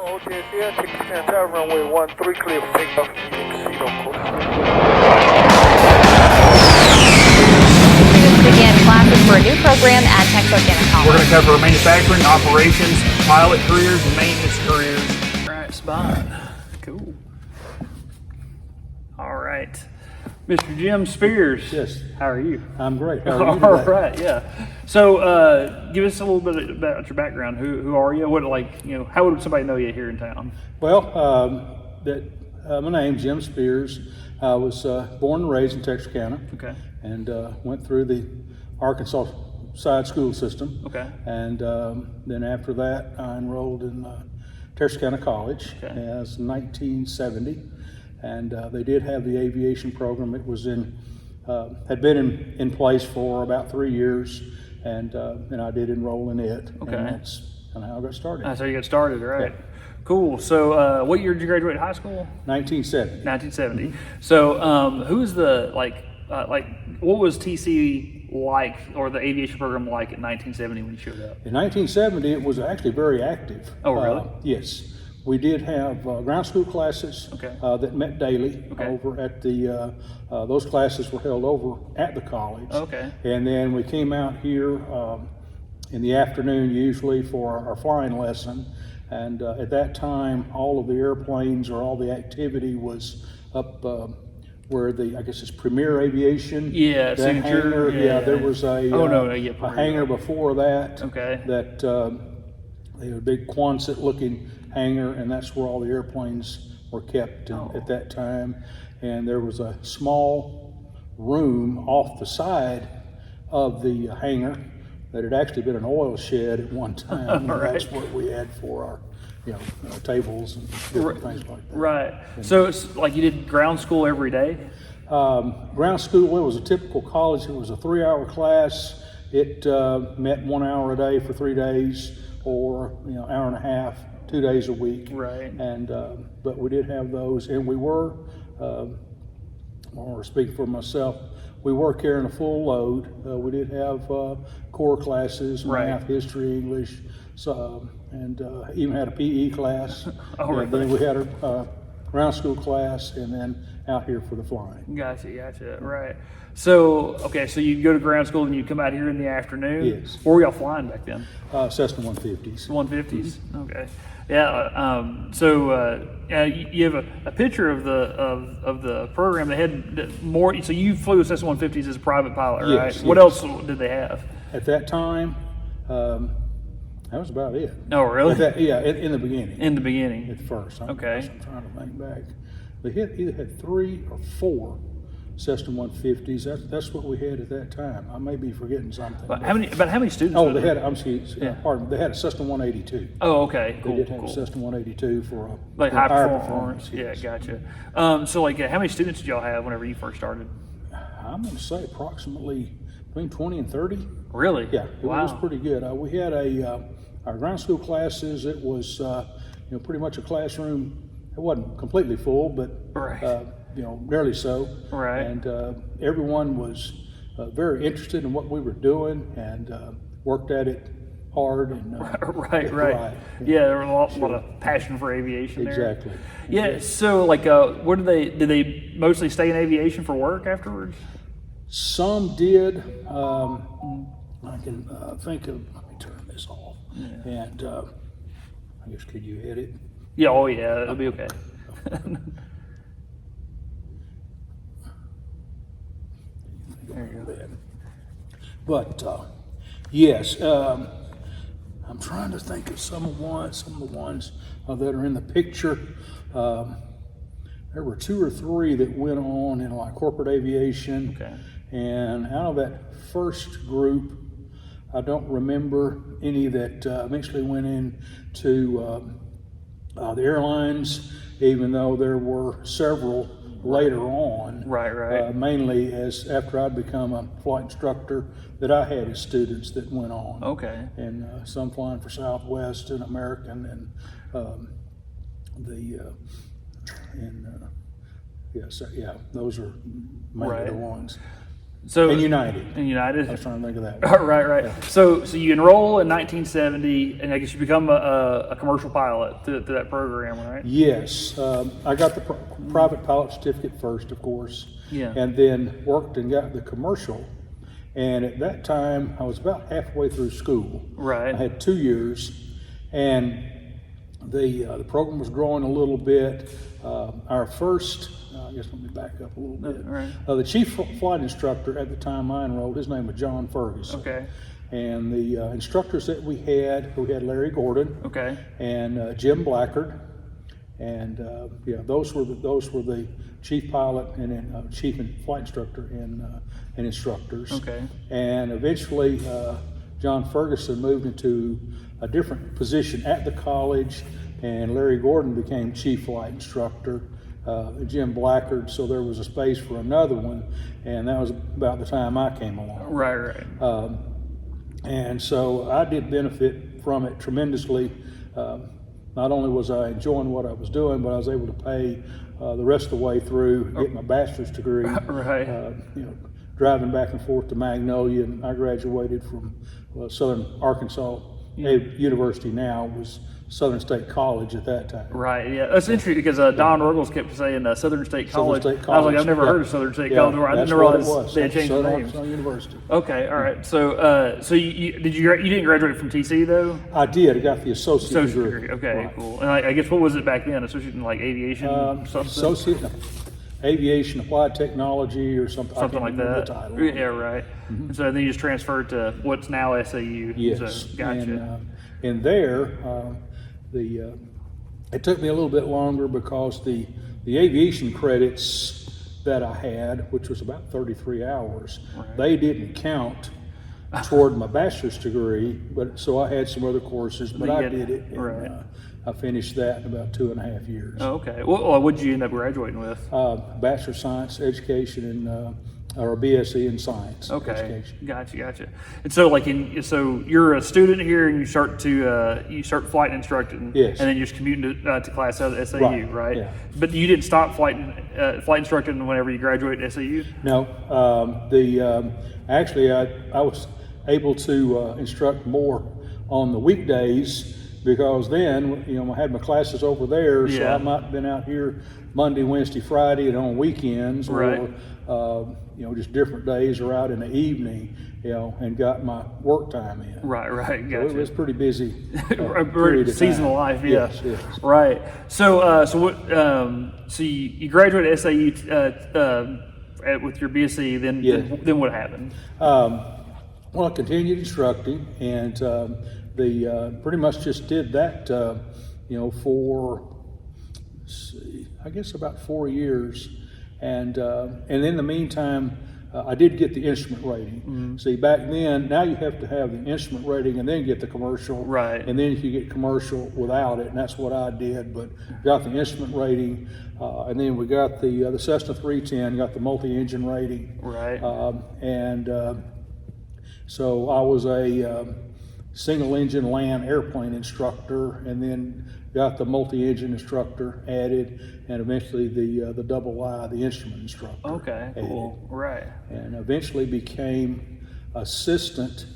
Hotel here, Texarkana Tower, runway 13, clear for takeoff. Proceed on course. Students begin classes for a new program at Texarkana College. We're going to cover manufacturing, operations, pilot careers, and maintenance careers. All right, spot. Cool. All right. Mr. Jim Spears. Yes. How are you? I'm great. How are you today? All right, yeah. So, give us a little bit about your background. Who are you? How would somebody know you here in town? Well, my name's Jim Spears. I was born and raised in Texarkana. Okay. And went through the Arkansas side school system. Okay. And then after that, I enrolled in Texarkana College as 1970. And they did have the aviation program. It was had been in place for about 3 years, and I did enroll in it. Okay. And that's kind of how I got started. That's how you got started, right? Yeah. Cool. So, what year did you graduate high school? 1970. 1970. So, who's what was TC like, or the aviation program like in 1970 when you showed up? In 1970, it was actually very active. Oh, really? Yes. We did have ground school classes that met daily over at the, those classes were held over at the college. Okay. And then we came out here in the afternoon usually for our flying lesson. And at that time, all of the airplanes or all the activity was up where I guess it's Premier Aviation. Yeah, that hangar. Yeah, there was a hangar before that. Okay. That they had a big Quonset looking hangar, and that's where all the airplanes were kept at that time. And there was a small room off the side of the hangar that had actually been an oil shed at one time. Right. That's what we had for our tables and different things like that. Right. So it's like you did ground school every day? Ground school, it was a typical college. It was a 3-hour class. It met 1 hour a day for 3 days, or hour and a half, 2 days a week. Right. And but we did have those, and we were, or speaking for myself, we were carrying a full load. We did have core classes, math, history, English, and even had a PE class. And then we had a ground school class, and then out here for the flying. Gotcha. Right. So, so you go to ground school and you come out here in the afternoon? Yes. Where were y'all flying back then? Cessna 150s. 150s? Mm-hmm. Okay. Yeah. You have a picture of the program. They had more. So you flew with Cessna 150s as a private pilot, right? Yes. What else did they have? At that time, that was about it. Oh, really? In the beginning. In the beginning. At first. I'm Okay. trying to think back. They either had 3 or 4 Cessna 150s. That's what we had at that time. I may be forgetting something. But how many students? Oh, they had. Pardon. They had a Cessna 182. Oh, okay. Cool. They did have a Cessna 182 for high performance. Yeah, gotcha. So how many students did y'all have whenever you first started? I'm going to say approximately between 20 and 30. Really? Yeah, it was pretty good. We had our ground school classes. It was pretty much a classroom. It wasn't completely full, but barely so. Right. And everyone was very interested in what we were doing and worked at it hard. And right. Yeah, there was a lot of passion for aviation there. Exactly. Yeah. So, what did they mostly stay in aviation for work afterwards? Some did. I can think of. Let me turn this off. Yeah. And I guess could you hit it? Yeah. Oh, yeah. It'll be okay. There you go. But yes, I'm trying to think of some of the ones that are in the picture. There were 2 or 3 that went on in corporate aviation. Okay. And out of that first group, I don't remember any that eventually went into the airlines, even though there were several later on. Right. Mainly after I'd become a flight instructor, that I had as students that went on. Okay. And some flying for Southwest and American, and those are mainly the ones. So And United. And United. I was trying to think of that one. Right. Yeah. So you enroll in 1970, and I guess you become a commercial pilot through that program, right? Yes, I got the private pilot certificate first, of course. Yeah. And then worked and got the commercial. And at that time, I was about halfway through school. Right. I had 2 years, and the program was growing a little bit. Our first, I guess let me back up a little bit. Right. The chief flight instructor at the time I enrolled, his name was John Ferguson. Okay. And the instructors that we had Larry Gordon. Okay. And Jim Blackard, and those were the chief pilot and then chief and flight instructor and instructors. Okay. And eventually, John Ferguson moved into a different position at the college, and Larry Gordon became chief flight instructor. Jim Blackard, so there was a space for another one, and that was about the time I came along. Right. And so I did benefit from it tremendously. Not only was I enjoying what I was doing, but I was able to pay the rest of the way through, get my bachelor's degree. Right. Driving back and forth to Magnolia, and I graduated from Southern Arkansas University. Now was Southern State College at that time. Right, yeah. That's interesting because Don Ruggles kept saying Southern State College. Southern State I was like, College. I've never heard of Southern State College before. I didn't realize they had changed the Southern name. Arkansas University. Okay, all right. So you didn't graduate from TC though? I did. I got the associate degree. Okay, Right. cool. And I guess what was it back then? Associate in like aviation something? Associate in aviation applied technology or something. Something I like can't remember that. the title. Mm-hmm. Yeah, right. And so then you just transferred to what's now SAU. Yes. So, gotcha. And there, it took me a little bit longer because the aviation credits that I had, which was about 33 hours, they didn't count toward my bachelor's degree. But so I had some other courses, but I did it. And, right. I finished that in about 2.5 years. Oh, okay. Well, what did you end up graduating with? Bachelor of Science Education and or a BSc in Science Education. Gotcha. And so, so you're a student here, and you start flight instructing, Yes. and then you're just commuting to class out at SAU, right? Yeah. But you didn't stop flight instructing whenever you graduated at SAU. No, actually I was able to instruct more on the weekdays because then I had my classes over there, so Yeah. I might have been out here Monday, Wednesday, Friday, and on weekends, Right. or just different days, or out in the evening, and got my work time in. Right. So Gotcha. it was pretty busy. Period of Seasonal time. life, yeah. Yes. Right. So, so you graduated SAU with your BSc. Then what happened? Well, I continued instructing, and pretty much just did that, for I guess about 4 years, and in the meantime, I did get the instrument rating. Mm-hmm. See, back then, now you have to have the instrument rating and then get the commercial. Right. And then if you get commercial without it, and that's what I did, but got the instrument rating, and then we got the Cessna 310, got the multi-engine rating. Right. So I was a single engine land airplane instructor, and then got the multi-engine instructor added, and eventually the double I, the instrument instructor. Okay. Cool. added. Right. And eventually became assistant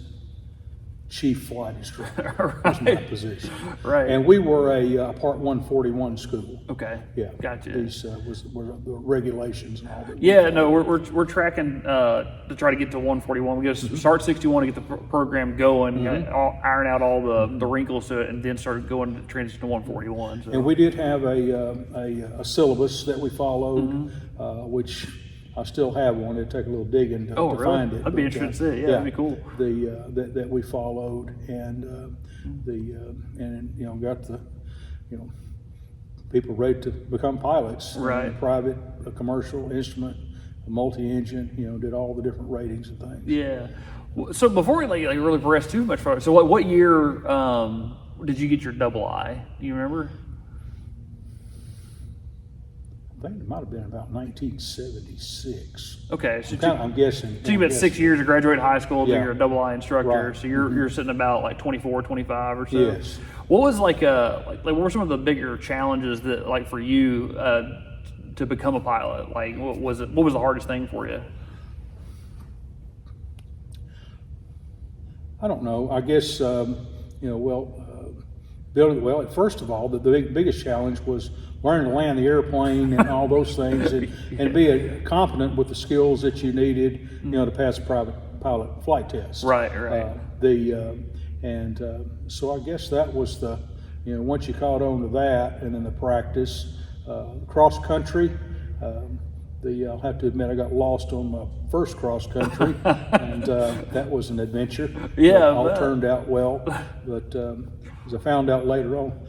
chief flight instructor. Was my position. Right. And we were a Part 141 school. Okay. Yeah. Gotcha. These were the regulations and all that. Yeah, no, we're tracking to try to get to 141. We got to start 61 to get the program going, iron out all the wrinkles to it, and then start going to transition to 141. So. And we did have a syllabus that we followed, which I still have one. It'd take a little digging to really? find it. I'd be interested to see it. Yeah, that'd be cool. That we followed, and got the people ready to become pilots. Right. Private, a commercial, instrument, a multi-engine. Did all the different ratings and things. Yeah. So before we like really progress too much further, so what year did you get your double I? Do you remember? I think it might have been about 1976. Okay, so I'm guessing. So you had 6 years to graduate high school to Yeah. you're a double I instructor. Right. So you're sitting about like 24, 25 or so. Yes. What was like what were some of the bigger challenges that like for you to become a pilot? Like what was the hardest thing for you? I don't know. I guess building. Well, first of all, the biggest challenge was learning to land the airplane and all those things, and be competent with the skills that you needed, to pass a private pilot flight test. Right. So I guess that was once you caught on to that, and then the practice, cross country. I'll have to admit I got lost on my first cross country, and that was an adventure. Yeah, all turned out well, but as I found out later on,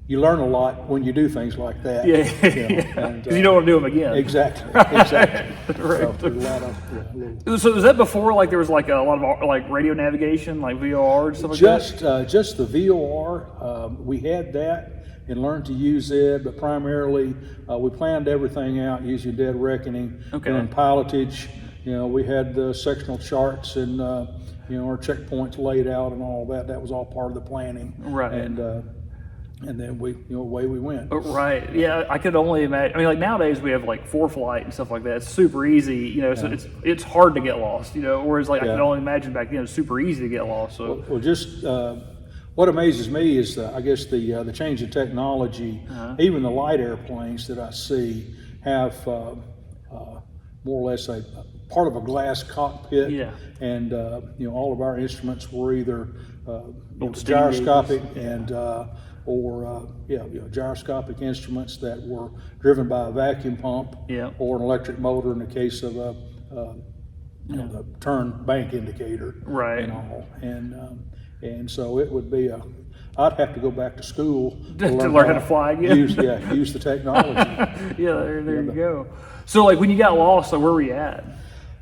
you learn a lot when you do things like that. Yeah, because you don't want to do them again. Exactly. Right. So, So was that before, like there was like a lot of like radio navigation, like VOR and stuff like that? Just the VOR. We had that and learned to use it, but primarily we planned everything out using dead reckoning, doing pilotage. We had the sectional charts and our checkpoints laid out and all that. That was all part of the planning. Right. And then away we went. Right. Yeah, I could only imagine. I mean, like nowadays we have like ForeFlight and stuff like that. It's super easy, so it's hard to get lost, whereas like I could only imagine back then it's super easy to get lost. So well just what amazes me is I guess the change in technology. Even the light airplanes that I see have more or less a part of a glass cockpit. Yeah. And all of our instruments were either gyroscopic and or gyroscopic instruments that were driven by a vacuum pump, or an electric motor in the case of the turn bank indicator, right, and all. And so it would be I'd have to go back to school to learn how to fly again. Use the technology. There you go. So like when you got lost, so where were you at?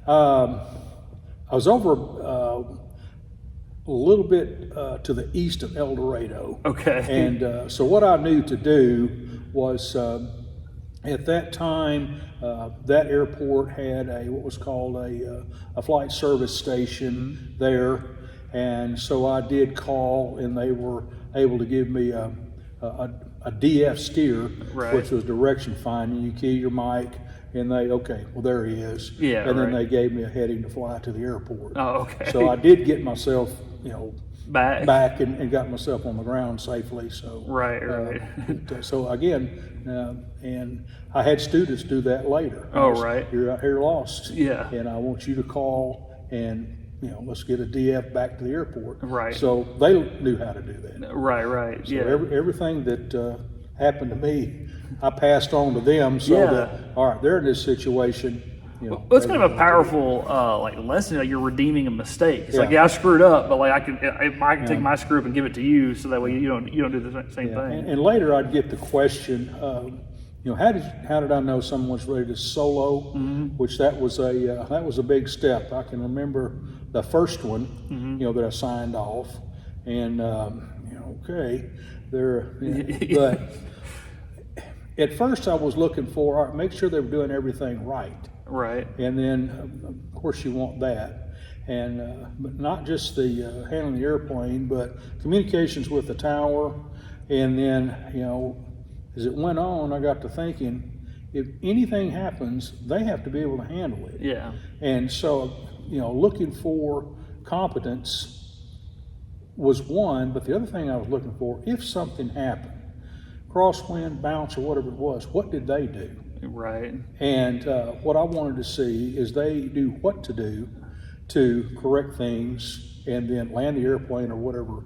I was over a little bit to the east of El Dorado. Okay. And so what I knew to do was at that time that airport had what was called a flight service station there, and so I did call, and they were able to give me a DF steer, which was direction finding. You key your mic, and there he is. Yeah. And then they gave me a heading to fly to the airport. Oh, okay. So I did get myself, back and got myself on the ground safely. So right. So again, and I had students do that later. Right. You're out here lost. Yeah. And I want you to call and let's get a DF back to the airport. Right. So they knew how to do that. Right. So everything that happened to me, I passed on to them. So that all right, they're in this situation. Well, it's kind of a powerful lesson. Like you're redeeming a mistake. It's like I screwed up, but like I can take my screw up and give it to you, so that way you don't do the same thing. And later I'd get the question, how did I know someone was ready to solo? Which that was a big step. I can remember the first one, that I signed off, and but at first I was looking for, all right, make sure they were doing everything right. Right. And then, of course, you want that. And but not just the handling the airplane, but communications with the tower. And then, as it went on, I got to thinking, if anything happens, they have to be able to handle it. Yeah. And so, looking for competence was one, but the other thing I was looking for, if something happened, crosswind, bounce, or whatever it was, what did they do? Right. And what I wanted to see is they do what to do to correct things and then land the airplane or whatever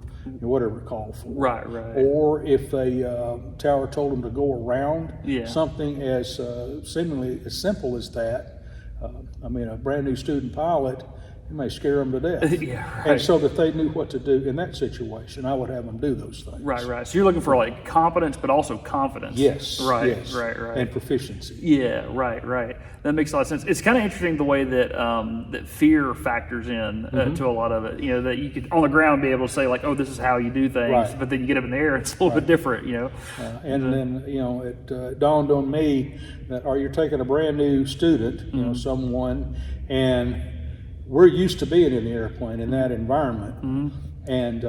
it called for. Right. Or if the tower told them to go around something as seemingly as simple as that. A brand new student pilot, it may scare them to death. Right. And so that they knew what to do in that situation, I would have them do those things. Right. So you're looking for like competence, but also confidence. Yes. Right. And proficiency. Yeah. Right. That makes a lot of sense. It's kind of interesting the way that that fear factors in to a lot of it. That you could on the ground be able to say like, oh, this is how you do things, but then you get up in the air, it's a little bit different. And then it dawned on me that you're taking a brand new student, someone, and we're used to being in the airplane in that environment, and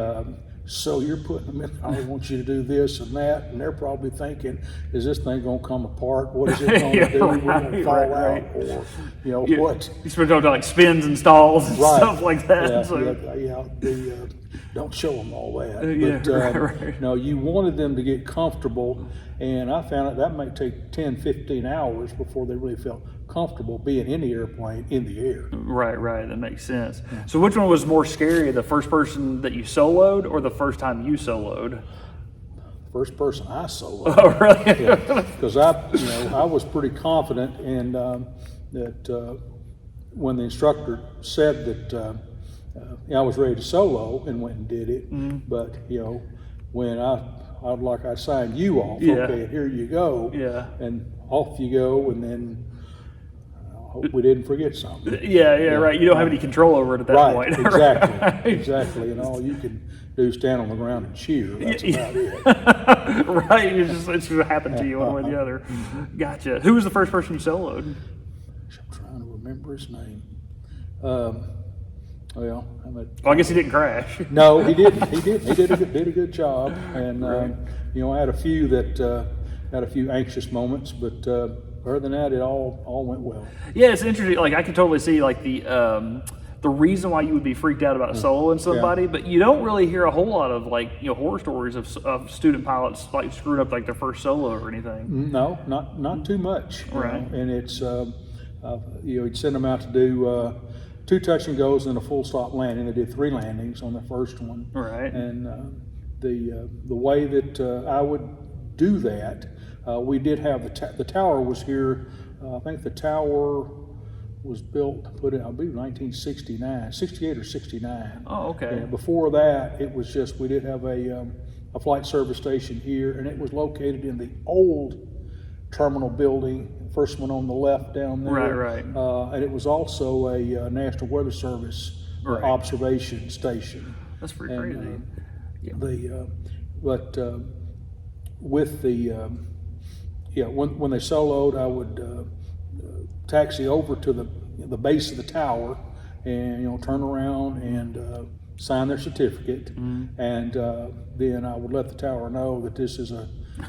so you're putting them in, I want you to do this and that, and they're probably thinking, is this thing gonna come apart? What is it gonna Yeah, do? We're right, gonna fall right. out, or, you know, Yeah. what? You supposed to talk like spins and stalls and Right. stuff like that. Yeah, so. don't show them all that. Yeah, But, right. no, you wanted them to get comfortable, and I found that might take 10, 15 hours before they really felt comfortable being in the airplane in the air. Right, that makes sense. So which one was more scary, the first person that you soloed or the first time you soloed? First person I soloed. Oh, really? Because I was pretty confident, and that when the instructor said that I was ready to solo and went and did it, but when I signed you off, Yeah. okay, and here you go, Yeah. and off you go, and then I hope we didn't forget something. Yeah, right. You don't have any control over it at that Right, point. exactly, Right. exactly, and all you can do is stand on the ground and cheer. That's about it. Right, it's just happened to you one way or the other. Gotcha. Who was the first person you soloed? I'm trying to remember his name. Well, I guess he didn't crash. no, he didn't. He did. He did a good job, and Right. I had a few that had a few anxious moments, but other than that, it all went well. Yeah, it's interesting. Like I can totally see like the reason why you would be freaked out about soloing somebody, but you don't really hear a whole lot of like horror stories of student pilots like screwing up like their first solo or anything. No, not too much. Right. And it's you'd send them out to do 2 touch and goes and a full stop landing. They did 3 landings on the first one. Right. And the way that I would do that, we did have the tower was here. I think the tower was put in, I believe, 1969, 68 or 69. Oh, okay. And before that, it was just, we did have a flight service station here, and it was located in the old terminal building, first one on the left down there. Right. And it was also a National Weather Service Right. observation station. That's pretty And, crazy. With the when they soloed, I would taxi over to the base of the tower, and turn around and sign their certificate, and then I would let the tower know that this is a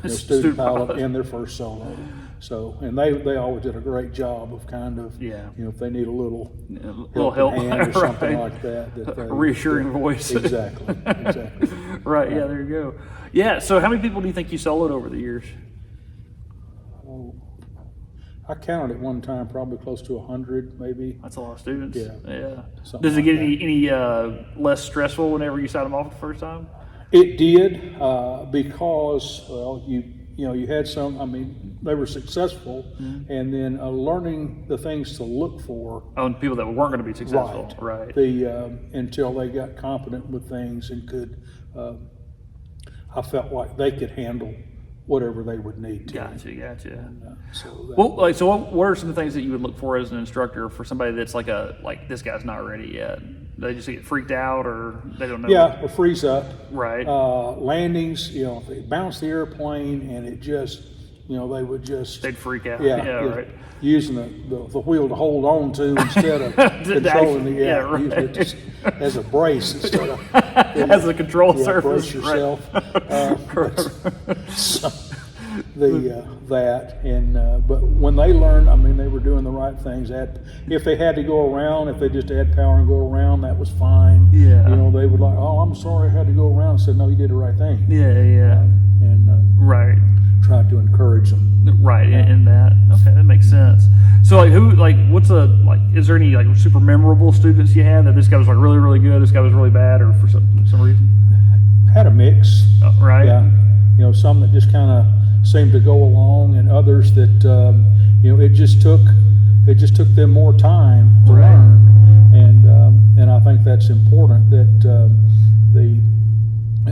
student pilot in their first solo. So, and they always did a great job of kind of, if they need a little help hand or something right. like that, A reassuring voice. Exactly. Right. Yeah. There you go. Yeah. So, how many people do you think you soloed over the years? Oh, I counted at one time probably close to 100, maybe. That's a lot of students. Yeah. Something Does it like get that. any less stressful whenever you signed them off the first time? It did, because, well, you had some, they were successful, and then learning the things to look for. On people that weren't going to be successful, right? Until they got competent with things and could, I felt like they could handle whatever they would need to. Gotcha. So what are some things that you would look for as an instructor for somebody that's like this guy's not ready yet? They just get freaked out, or they don't know? yeah, or freeze up. Right. Landings, if they bounce the airplane and it just, they would just. They'd freak out. Yeah, Right. Using the wheel to hold on to instead of controlling the right. using it just as a brace instead of As a control surface. brace yourself. So that and but when they learned, they were doing the right things. If they had to go around, if they just had power and go around, that was fine. Yeah. They would like, oh, I'm sorry, I had to go around. I said, no, you did the right thing. Yeah. And Right. tried to encourage them. Right, in that. Okay, that makes sense. So, is there any super memorable students you had that this guy was really, really good, this guy was really bad, or for some reason? Had a mix. Right. Yeah. Some that just kind of seemed to go along, and others that it just took them more time to learn, and I think that's important. That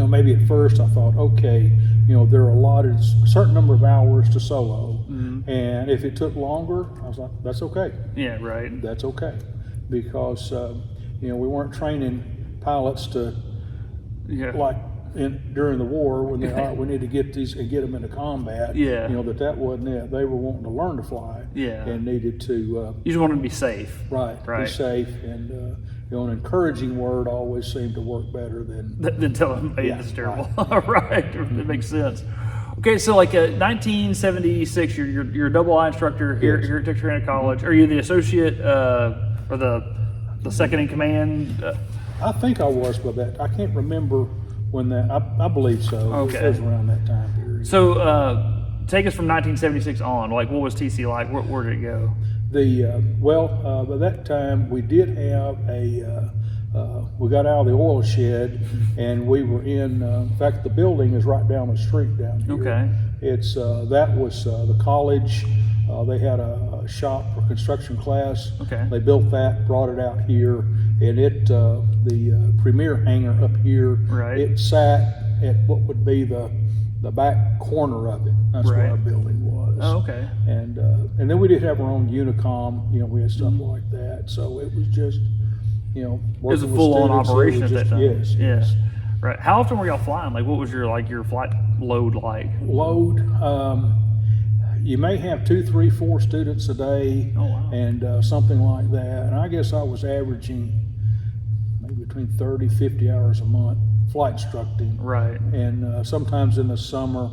maybe at first I thought, okay, there are allotted a certain number of hours to solo, and if it took longer, I was like, that's okay. Yeah, right. That's okay, because we weren't training pilots to during the war when we need to get these and get them into combat. Yeah. That wasn't it. They were wanting to learn to fly. Yeah. And needed to. You just want them to be safe. Right. Right. Be safe, and an encouraging word always seemed to work better than tell them, hey, Yeah, this is terrible. right. Right. That makes sense. Okay, so like 1976, you're a double I instructor here at Texarkana College. Are you the associate or the second in command? I think I was by that. I can't remember when that. I believe so. Okay. It was around that time period. So take us from 1976 on. Like, what was TC like? Where did it go? By that time we did have we got out of the oil shed and we were in fact, the building is right down the street down here. Okay. It's that was the college. They had a shop for construction class. Okay. They built that, brought it out here, and the premier hangar up here. Right. It sat at what would be the back corner of it. That's where Right. our building was. Oh, okay. And then we did have our own Unicom. We had stuff like that. So it was just It was a working with full-on students, it operation was at that just- time. Yes. Yeah. Yes. Right. How often were y'all flying? Like, what was your flight load like? Load. You may have 2, 3, 4 students a day, Oh, wow. and something like that. And I guess I was averaging maybe between 30, 50 hours a month flight instructing. Right. And sometimes in the summer,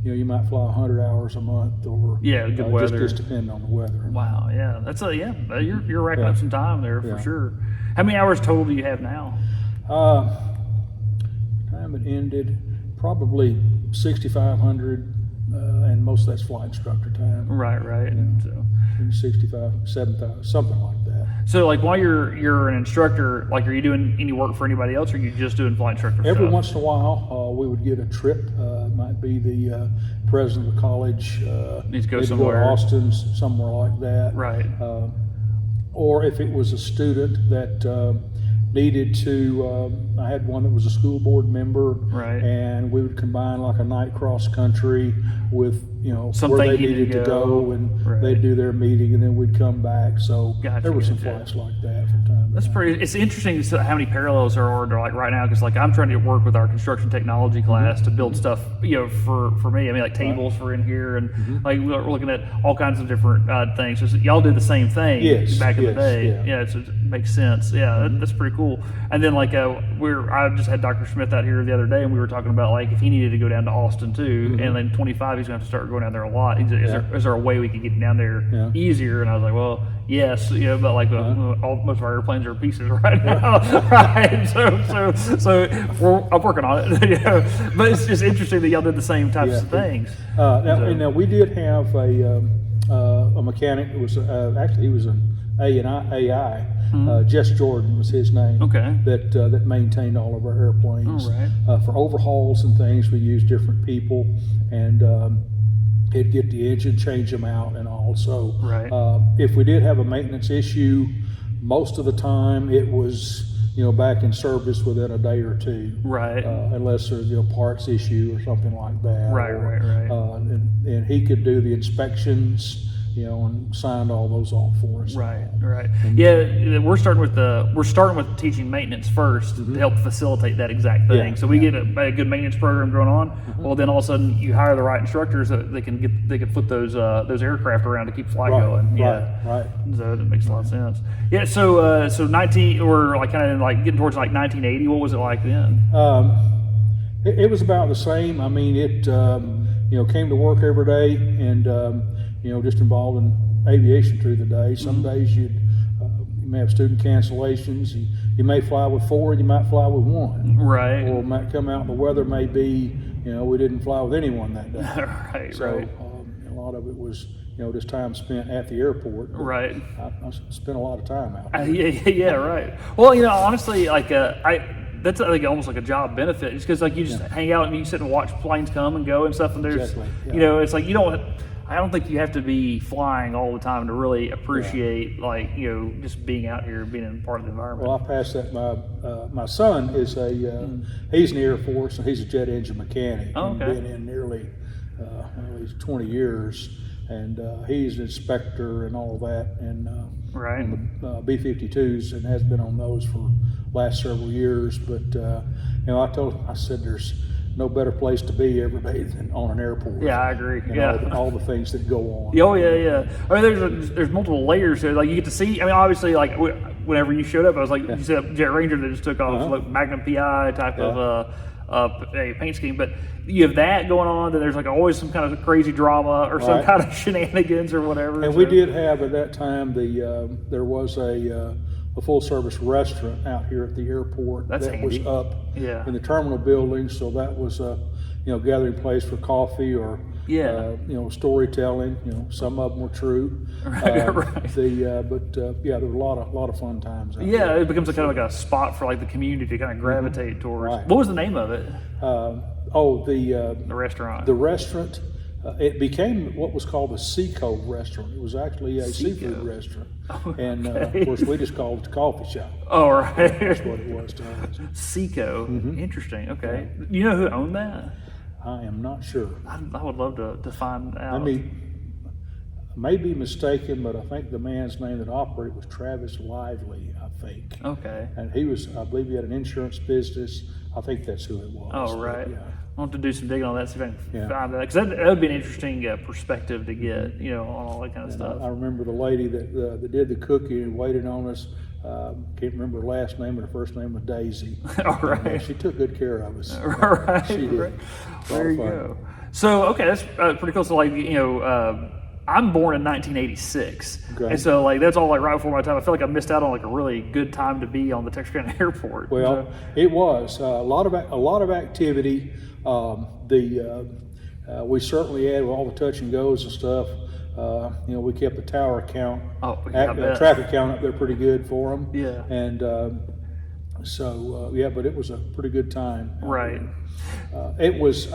you might fly 100 hours a month, or Yeah, good weather. Just depending on the weather. Wow. Yeah. That's you're racking Yeah. up some time there for Yeah. sure. How many hours total do you have now? Time it ended, probably 6,500, and most of that's flight instructor time. Right. Right. So. 65, 7,000, something like that. So, like, while you're an instructor, like, are you doing any work for anybody else, or are you just doing flight instructor Every stuff? once in a while, we would get a trip. Might be the president of the college Needs to go maybe somewhere. to Austin, somewhere like that. Right. Or if it was a student that needed to, I had one that was a school board member, Right. and we would combine like a night cross country with Something where they you needed to go, and Right. they'd do their meeting, and then we'd come back. So Gotcha, there were some gotcha. flights like that from time to That's time. pretty. It's interesting to see how many parallels there are to, like, right now, because, like, I'm trying to work with our construction technology class to build stuff. For me, I mean, like, tables for in here, and like we're looking at all kinds of different things. So y'all did the same thing Yes, back in the yes, day. yeah. So it makes sense. Yeah, that's pretty cool. And then, like, I just had Dr. Smith out here the other day, and we were talking about, like, if he needed to go down to Austin too, and then 25, he's going to have to start going down there a lot. Is there a way we could get down there easier? And I was like, well, yes, but like most of our airplanes are pieces right now, right? So I'm working on it. But it's just interesting that y'all did the same types of things. Now we did have a mechanic. It was actually he was an AI. Jess Jordan was his name. Okay. That maintained all of our airplanes. All right. For overhauls and things, we used different people, and he'd get the engine, change them out, and all. So Right. if we did have a maintenance issue, most of the time it was back in service within a day or two. Right. Unless there's parts issue or something like that. Right. And he could do the inspections, and signed all those off for us. Right. Yeah, we're starting with teaching maintenance first to help facilitate that exact thing. Yeah, So we get a good maintenance program going on. Well, then all of a sudden you hire the right instructors that they can flip those aircraft around to keep flight going. Yeah. Right. So that makes a lot of sense. Yeah. So 19 or like kind of like getting towards like 1980. What was it like then? It was about the same. I mean, it came to work every day, and just involved in aviation through the day. Some days you may have student cancellations. You may fly with 4, you might fly with 1. Right. Or might come out and the weather may be, we didn't fly with anyone that day. Right. So Right. a lot of it was, just time spent at the airport. But Right. I spent a lot of time out there. Yeah, right. Well, honestly, like that's like almost like a job benefit, just because like you just hang out and you sit and watch planes come and go and stuff, and there's Exactly, yeah. it's like I don't think you have to be flying all the time to really appreciate just being out here, being in part of the environment. Well, I passed that. My son is he's in the Air Force, and he's a jet engine mechanic. Oh, okay. And been in nearly he's 20 years, and he's an inspector and all that, and Right. on the B-52s, and has been on those for last several years. But I said there's no better place to be every day than on an airport. Yeah, I agree. And Yeah. all the things that go on. Oh yeah. I mean, there's multiple layers here. Like you get to see. I mean, obviously, like whenever you showed up, I was like, you said a Jet Ranger that just took off, like Magnum PI type of a paint scheme. But you have that going on, then there's like always some kind of crazy drama or some kind of shenanigans or whatever. And we did have at that time there was a full service restaurant out here at the airport that handy. was up in the terminal building, so that was a gathering place for coffee or storytelling. Some of them were true. Right. But there were a lot of fun times. Out there. It becomes a kind of like a spot for like the community to kind of gravitate towards. Right. What was the name of it? The restaurant. The restaurant. It became what was called the Seco restaurant. It was actually a seafood restaurant. And of course, we just called it the coffee shop. Oh, right. That's what it was to us. Seco. Interesting. Okay. You know who owned that? I am not sure. I would love to find out. I may be mistaken, but I think the man's name that operated was Travis Lively, I think. Okay. And I believe he had an insurance business. I think that's who it was. Oh, right. Yeah. I want to do some digging on that, see if I can find that. Because that would be an interesting perspective to get, on all that kind of stuff. I remember the lady that did the cooking and waited on us. Can't remember her last name, but her first name was Daisy. All right. And, she took good care of us. Right. She did. Right. There you go. So, okay, that's pretty cool. So, like, I'm born in 1986. Okay. And so, like, that's all like right before my time. I feel like I missed out on like a really good time to be on the Texarkana Airport. Well, it was a lot of activity. We certainly had with all the touch and goes and stuff. We kept the tower count, traffic count up there pretty good for them. Yeah. And but it was a pretty good time. Right. It was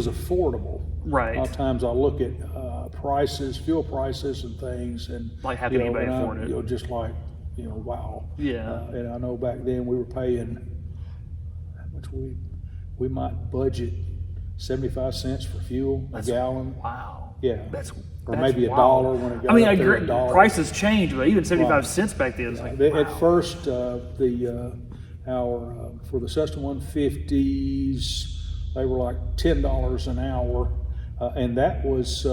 affordable. Right. A lot of times I look at prices, fuel prices, and things, and like how can anybody afford it? Just like wow. Yeah. And I know back then we were paying how much we might budget 75 cents for fuel a gallon. Wow. Yeah. That's maybe wild. $1 when it got. I mean, up there, $1. prices change, but even 75 cents back then. Like, At first, for the Cessna 150s, they were like $10 an hour, and that was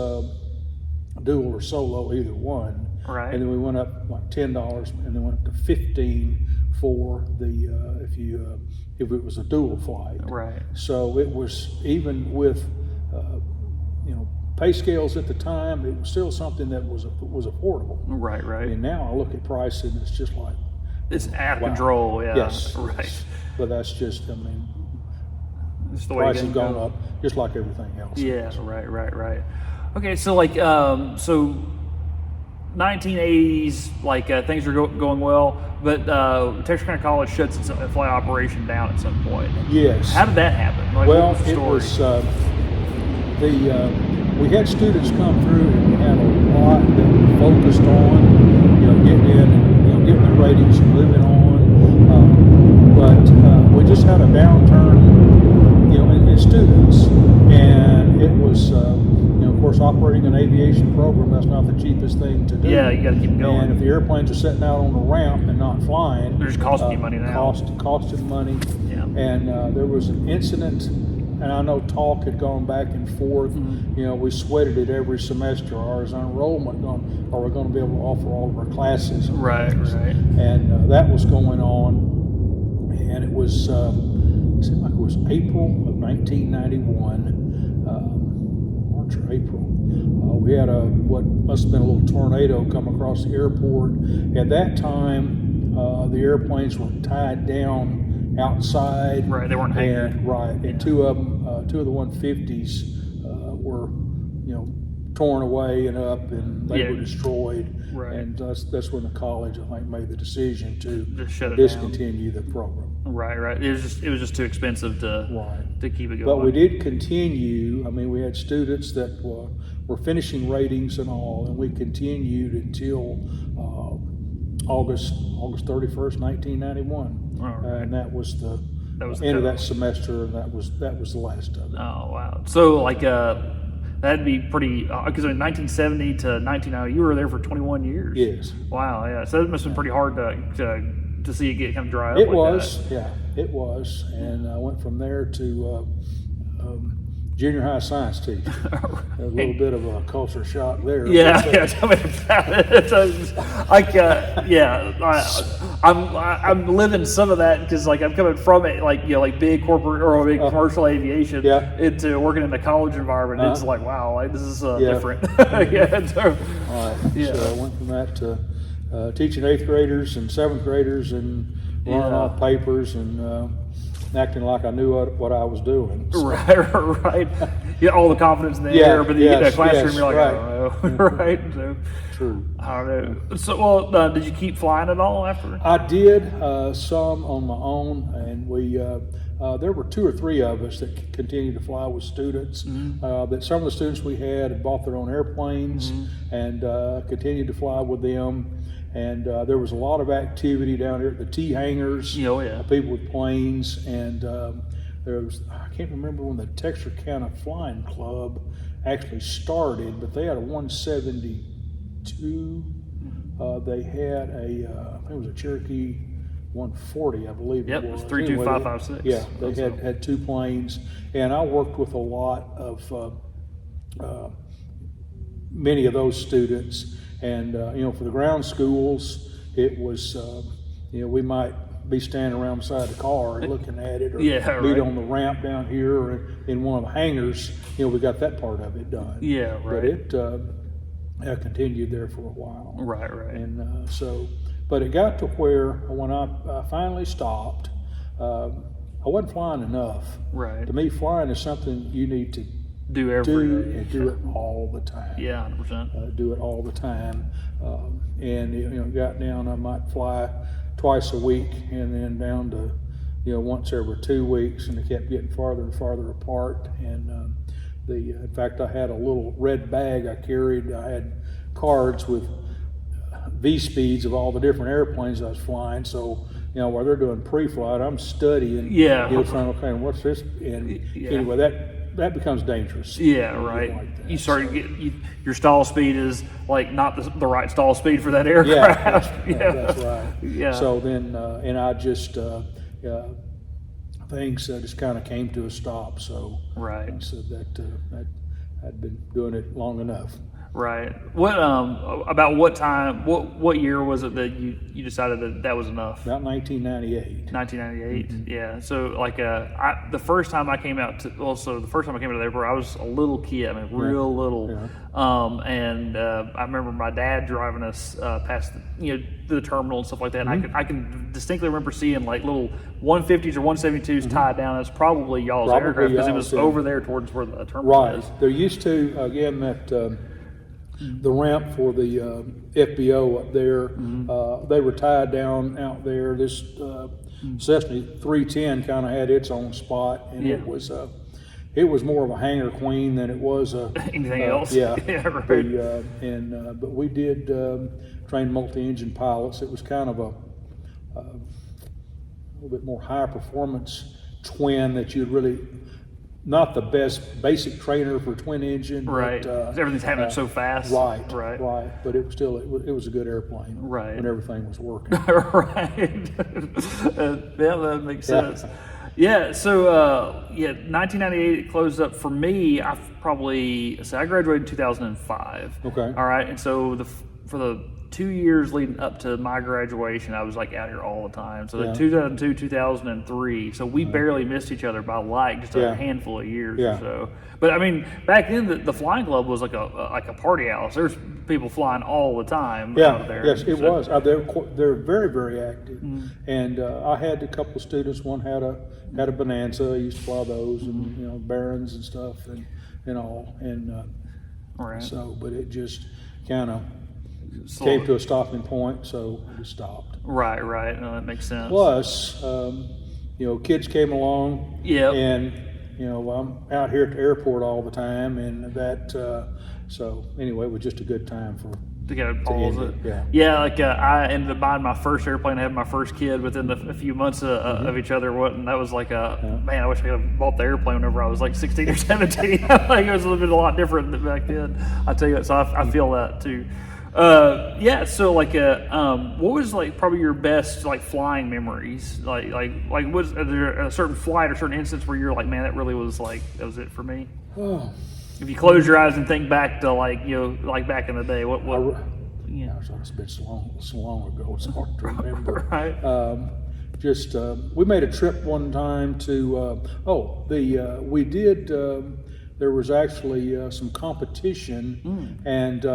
dual or solo, either one. Right. And then we went up like $10, and then went up to $15 for the if it was a dual flight. Right. So it was, even with pay scales at the time, it was still something that was affordable. Right. And now I look at pricing, it's just like it's out of control. Yeah. Yes. Right. But that's just, It's the way price has gone up just like everything else. Yeah. Right. Okay. So like 1980s, like things are going well, but Texarkana College shuts its flight operation down at some point. Yes. How did that happen? Like, Well, what was the story? we had students come through, and we had a lot that were focused on, getting in and getting their ratings and moving on. But we just had a downturn, in students, and it was, of course, operating an aviation program. That's not the cheapest thing to do. Yeah, you got to keep going. And if the airplanes are sitting out on the ramp and not flying, they're just costing you money now. Costing money. Yeah. And there was an incident, and I know talk had gone back and forth. Mm-hmm. We sweated it every semester. Are enrollment are we going to be able to offer all of our classes? Right. And that was going on, and it was it seemed like it was April of 1991, March or April. We had what must have been a little tornado come across the airport. At that time, the airplanes were tied down outside. Right, they weren't hangared. And two of the 150s were, torn away and up, and they were destroyed. Right. And that's when the college, I think, made the decision to just shut it discontinue the program. Right. It was just too expensive to keep it going. But we did continue. I mean, we had students that were finishing ratings and all, and we continued until August 31st, 1991. All right. And that was the end of that semester, and that was the last of it. Oh, wow. So, like, that'd be pretty, because in 1970 to 1990, you were there for 21 years. Yes. Wow, yeah. So it must have been pretty hard to see it get kind of dry up. It was. And I went from there to junior high science teacher. A little bit of a culture shock there. Yeah, tell me about it. I'm living some of that because like I'm coming from it, like like big corporate or big commercial aviation into working in the college environment. It's like wow, like this is different. So, all right. So I went from that to teaching 8th graders and 7th graders and running off papers and acting like I knew what I was doing. So. Right. You get all the confidence in the air, but then you get in that classroom, you're like, I don't know. Right. So, True. I don't know. So, well, did you keep flying at all after? I did some on my own, and we there were 2 or 3 of us that continued to fly with students. That some of the students we had bought their own airplanes and continued to fly with them. And there was a lot of activity down here at the T hangars. People with planes, and there was, I can't remember when the Texarkana Flying Club actually started, but they had a 172. They had I think it was a Cherokee 140, I believe it was. It was 32556. Yeah, they had 2 planes, and I worked with a lot of many of those students. And for the ground schools, it was we might be standing around beside the car and looking at it, or meet on the ramp down here, or in one of the hangars. We got that part of it done. Yeah, right. But it continued there for a while. Right. And but it got to where when I finally stopped, I wasn't flying enough. Right. To me, flying is something you need to do every day. Do it all the time. Yeah, 100%. Do it all the time, and got down. I might fly twice a week, and then down to once every 2 weeks, and it kept getting farther and farther apart. And in fact, I had a little red bag I carried. I had cards with V speeds of all the different airplanes I was flying. So while they're doing pre-flight, I'm studying. Trying okay, what's this? And anyway, that becomes dangerous. Yeah, right. Like you start to get your stall speed is like not the right stall speed for that aircraft. That's right. Yeah. So then, and I just things just kind of came to a stop. So right. I said that I'd been doing it long enough. Right. What about what time? What year was it that you decided that was enough? About 1998. 1998. Mm-hmm. Yeah. So like the first time I came out to the first time I came out to the airport, I was a little kid. I mean, real little. Yeah. And I remember my dad driving us past the terminal and stuff like that. And I can distinctly remember seeing like little 150s or 172s tied down. It's probably y'all's aircraft because it was over there towards where the terminal is. There used to again that. The ramp for the FBO up there, they were tied down out there. This Cessna 310 kind of had its own spot, and it was more of a hangar queen than it was anything else. Yeah, right. But we did train multi-engine pilots. It was kind of a little bit more high performance twin that you'd really. Not the best basic trainer for twin engine, right? But, everything's happening so fast, right. But it was still it was a good airplane, right? When everything was working, right? Yeah, that makes sense. Yeah. So 1998 it closed up for me. I graduated in 2005. Okay. All right, and so for the 2 years leading up to my graduation, I was like out here all the time. So 2002, 2003. So we barely missed each other by like just a handful of years or so. But I mean, back then the flying club was like a party house. There's people flying all the time out there. Yes, it was. They're very, very active. And I had a couple of students. One had a Bonanza. I used to fly those, and Barons and stuff, and all. And right. So, but it just kind of came to a stopping point, so we stopped. Right. No, that makes sense. Plus, kids came along. Yeah. And I'm out here at the airport all the time, and that. So anyway, it was just a good time to kind of pause it. Yeah. Like I ended up buying my first airplane. I had my first kid within a few months of each other. And that was like man, I wish I could have bought the airplane whenever I was like 16 or 17. Like it was a lot different than back then. I tell you what, so I feel that too. Yeah. So like, what was like probably your best like flying memories? Like was there a certain flight or certain instance where you're like, man, that really was like that was it for me? Oh, If you close your eyes and think back to like like back in the day, what? Yeah. It's been so long ago. It's hard to remember. Right. We made a trip one time to. We did. There was actually some competition and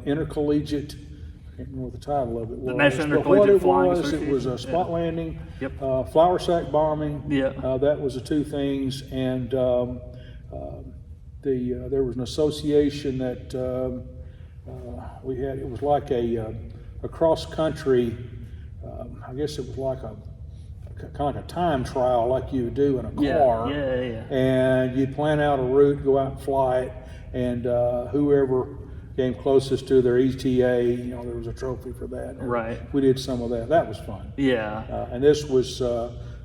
intercollegiate. I can't remember what the title of it was. The National Intercollegiate Flying Association. It was a spot landing, Yep. flour sack bombing. Yeah. That was the two things, and there was an association that we had. It was like a cross country. I guess it was like kind of like a time trial, like you do in a car. Yeah. And you'd plan out a route, go out and fly it, and whoever came closest to their ETA, there was a trophy for that. And Right. we did some of that. That was fun. Yeah. And this was,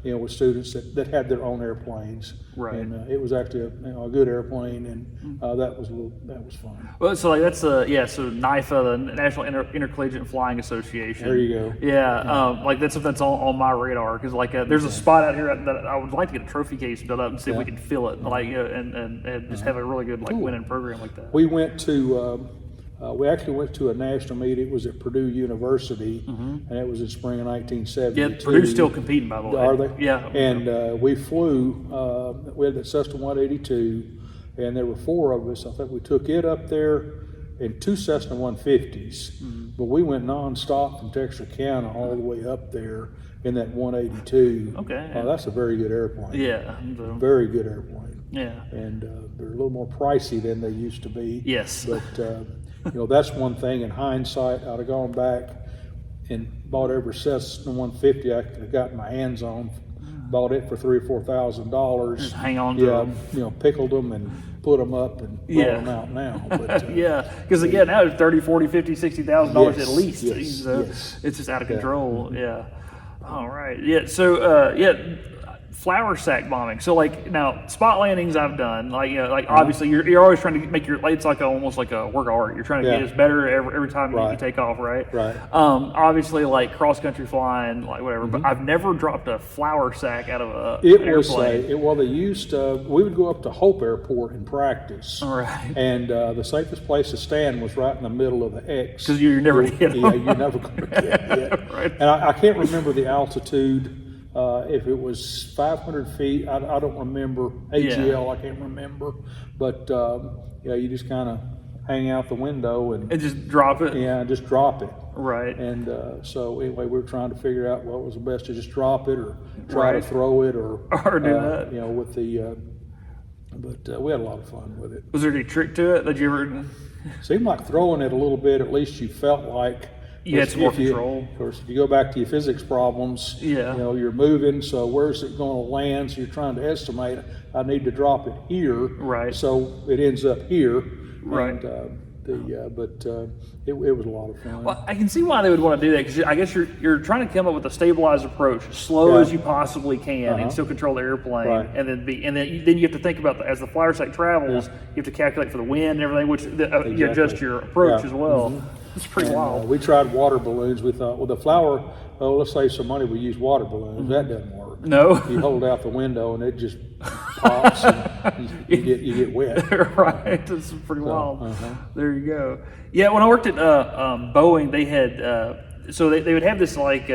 with students that had their own airplanes. Right. And it was actually a good airplane, and that was fun. Well, so like that's so NIFA, the National Intercollegiate Flying Association. There you go. Yeah, like that's something that's on my radar because like there's a spot out here that I would like to get a trophy case built up and see if we can fill it, like and just have a really good like winning program like that. We went to. We actually went to a national meet. It was at Purdue University, and it was in spring of 1972. Yeah, Purdue's still competing, by the way. Are they? Yeah. And we flew. We had that Cessna 182, and there were four of us. I think we took it up there in two Cessna 150s, but we went nonstop from Texarkana all the way up there in that 182. Okay. That's a very good airplane. Yeah. Very good airplane. Yeah. And they're a little more pricey than they used to be. Yes. But that's one thing. In hindsight, I'd have gone back and bought every Cessna 150 I could have gotten my hands on. Bought it for $3,000 or $4,000. Just hang on to them. Pickled them and put them up and roll them out now. But, yeah, because again, now it's $30,000, $40,000, $50,000, $60,000 at least. Yes. It's just out of control. Yeah. All right. Yeah. So flour sack bombing. So like now spot landings I've done. Like obviously you're always trying to make it's like almost like a work of art. You're trying to get it better every time you take off, right? Right. Obviously like cross country flying, like whatever. But I've never dropped a flour sack out of an airplane. They used we would go up to Hope Airport and practice. All right. And the safest place to stand was right in the middle of the X. Because you're never going to get Yeah, you're never going to get it. Right. And I can't remember the altitude. If it was 500 feet, I don't remember. AGL, I can't remember. But you just kind of hang out the window and just drop it. Yeah, just drop it. Right. And so anyway, we were trying to figure out what was the best to just drop it or try to throw it or do that. With the. But we had a lot of fun with it. Was there any trick to it that you ever? Seemed like throwing it a little bit. At least you felt like. You had some more control. Of course, if you go back to your physics problems, you're moving, so where's it going to land? So you're trying to estimate, I need to drop it here. Right. So it ends up here. Right. And, it was a lot of fun. Well, I can see why they would want to do that because I guess you're trying to come up with a stabilized approach, as slow as you possibly can, and still control the airplane. Right. And then you have to think about as the flour sack travels, you have to calculate for the wind and everything, which you adjust your approach as well. It's pretty wild. We tried water balloons. We thought, the flour, let's save some money. We use water balloons. That doesn't work. No. You hold out the window and it just pops and you get wet. Right. It's pretty wild. There you go. Yeah, when I worked at Boeing, they had so they would have this like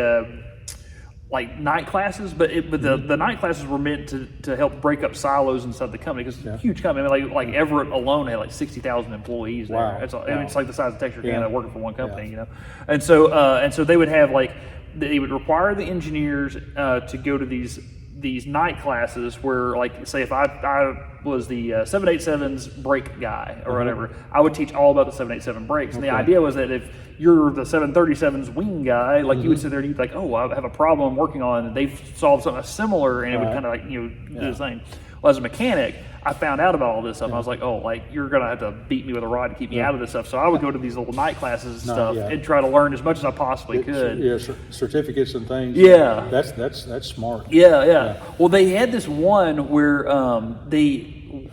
night classes, but the night classes were meant to help break up silos inside the company because it's a huge company. I mean, like Everett alone had like 60,000 employees there. Wow. It's like the size of Texarkana working for one company, And so they would have they would require the engineers to go to these night classes where, like, say if I was the 787's brake guy or whatever, I would teach all about the 787 brakes. And the idea was that if you're the 737's wing guy, like you would sit there and you'd be like, oh, I have a problem I'm working on, and they've solved something similar, and it would kind of do the same. Well, as a mechanic, I found out about all this stuff. I was like, oh, like you're gonna have to beat me with a rod to keep me out of this stuff. So I would go to these little night classes and stuff and try to learn as much as I possibly could. Yeah, certificates and things. Yeah, that's smart. Yeah. Well, they had this one where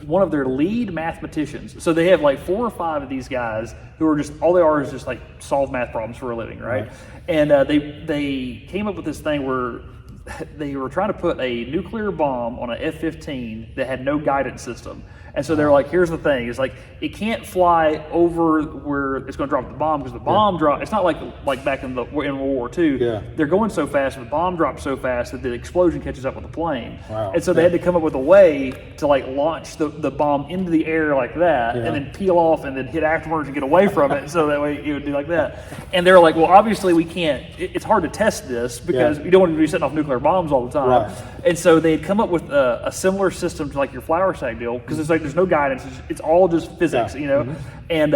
one of their lead mathematicians. So they have like 4 or 5 of these guys who are just, all they are is just like solve math problems for a living, right? And they came up with this thing where they were trying to put a nuclear bomb on an F-15 that had no guidance system. And so they're like, here's the thing, it's like, it can't fly over where it's going to drop the bomb, because the bomb drop, it's not like back in World War II. They're going so fast, the bomb drops so fast that the explosion catches up with the plane. And so they had to come up with a way to like launch the bomb into the air like that, and then peel off and then hit afterwards and get away from it, so that way it would do like that. And they're like, well, obviously we can't, it's hard to test this, because you don't want to be setting off nuclear bombs all the time. And so they had come up with a similar system to like your flour sack deal, because it's like there's no guidance, it's all just physics, you know. And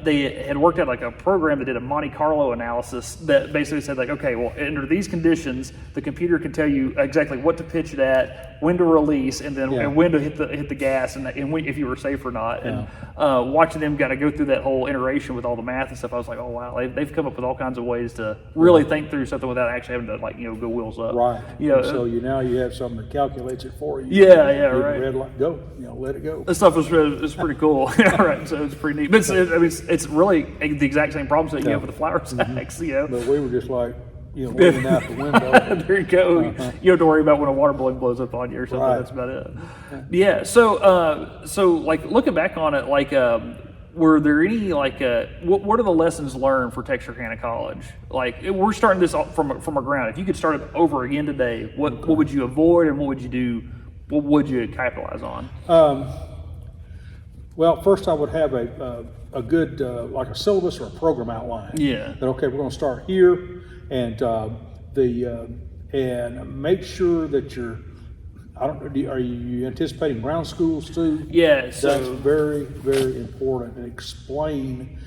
they had worked out like a program that did a Monte Carlo analysis that basically said like, okay, well, under these conditions, the computer can tell you exactly what to pitch it at, when to release, and then and when to hit the gas, and when, if you were safe or not. And watching them kind of go through that whole iteration with all the math and stuff, I was like, oh wow, they've come up with all kinds of ways to really think through something without actually having to like, you know, go wheels up. You know, so now you have something that calculates it for you. Red light, go. You know, let it go. This stuff is pretty cool. Right, so it's pretty neat. But it's really the exact same problems that you have with the flour sacks. You know, but we were just like, you know, looking out the window. There you go. You don't have to worry about when a water balloon blows up on you or something. That's about it. Yeah. So like looking back on it, like, were there any like what are the lessons learned for Texarkana College? Like, we're starting this from a ground. If you could start it over again today, what would you avoid, and what would you do? What would you capitalize on? Well, first I would have a good like a syllabus or a program outline. That okay, we're going to start here, and and make sure that you're. Are you anticipating ground schools too? So that's very, very important. And explain.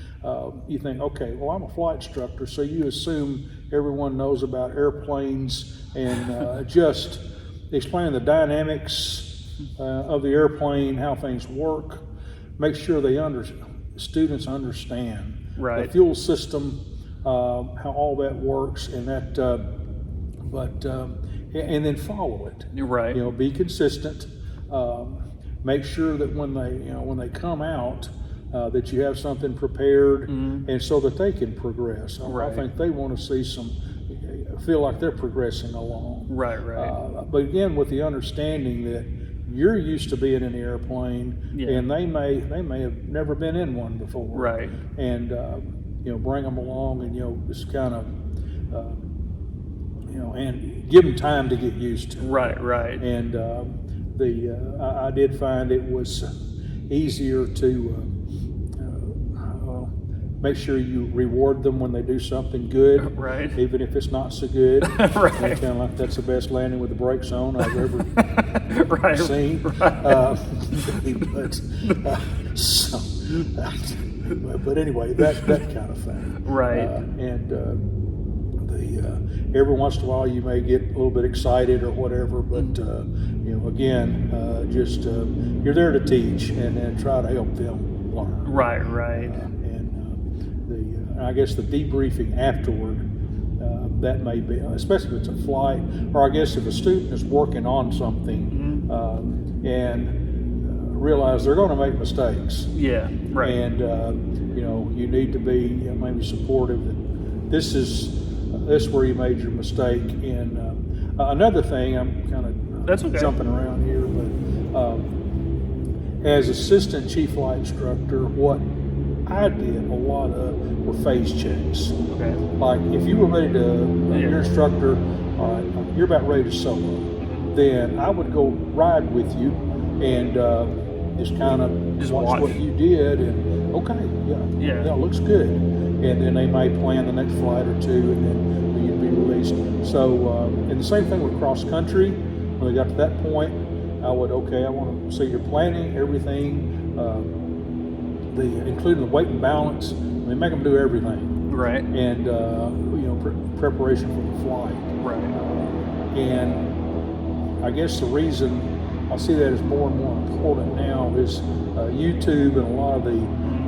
You think, okay, well, I'm a flight instructor, so you assume everyone knows about airplanes, and just explain the dynamics of the airplane, how things work. Make sure students understand the fuel system, how all that works, and that. And then follow it. You know, be consistent. Make sure that when they come out, that you have something prepared, and so that they can progress. I think they want to see feel like they're progressing along. But again, with the understanding that you're used to being in an airplane, and they may have never been in one before. And you know, bring them along, and you know, just kind of. You know, and give them time to get used to. And I did find it was easier to make sure you reward them when they do something good, even if it's not so good. Kind of like that's the best landing with the brakes on I've ever seen. But anyway, that kind of thing. Every once in a while you may get a little bit excited or whatever, but you know, again, just you're there to teach and try to help them learn. And I guess the debriefing afterward, that may be, especially if it's a flight, or I guess if a student is working on something and realize they're going to make mistakes. And you know, you need to be maybe supportive that this is where you made your mistake. And another thing, I'm kind of jumping around here, but as assistant chief flight instructor, what I did a lot of were phase checks. Like if you were ready to, your instructor, all right, you're about ready to solo, then I would go ride with you and just kind of watch what you did, and it looks good. And then they may plan the next flight or two, and then you'd be released. So, and the same thing with cross country. When we got to that point, I would, I want to see your planning, everything, including the weight and balance. Make them do everything. And, you know, preparation for the flight. And I guess the reason I see that as more and more important now is YouTube and a lot of the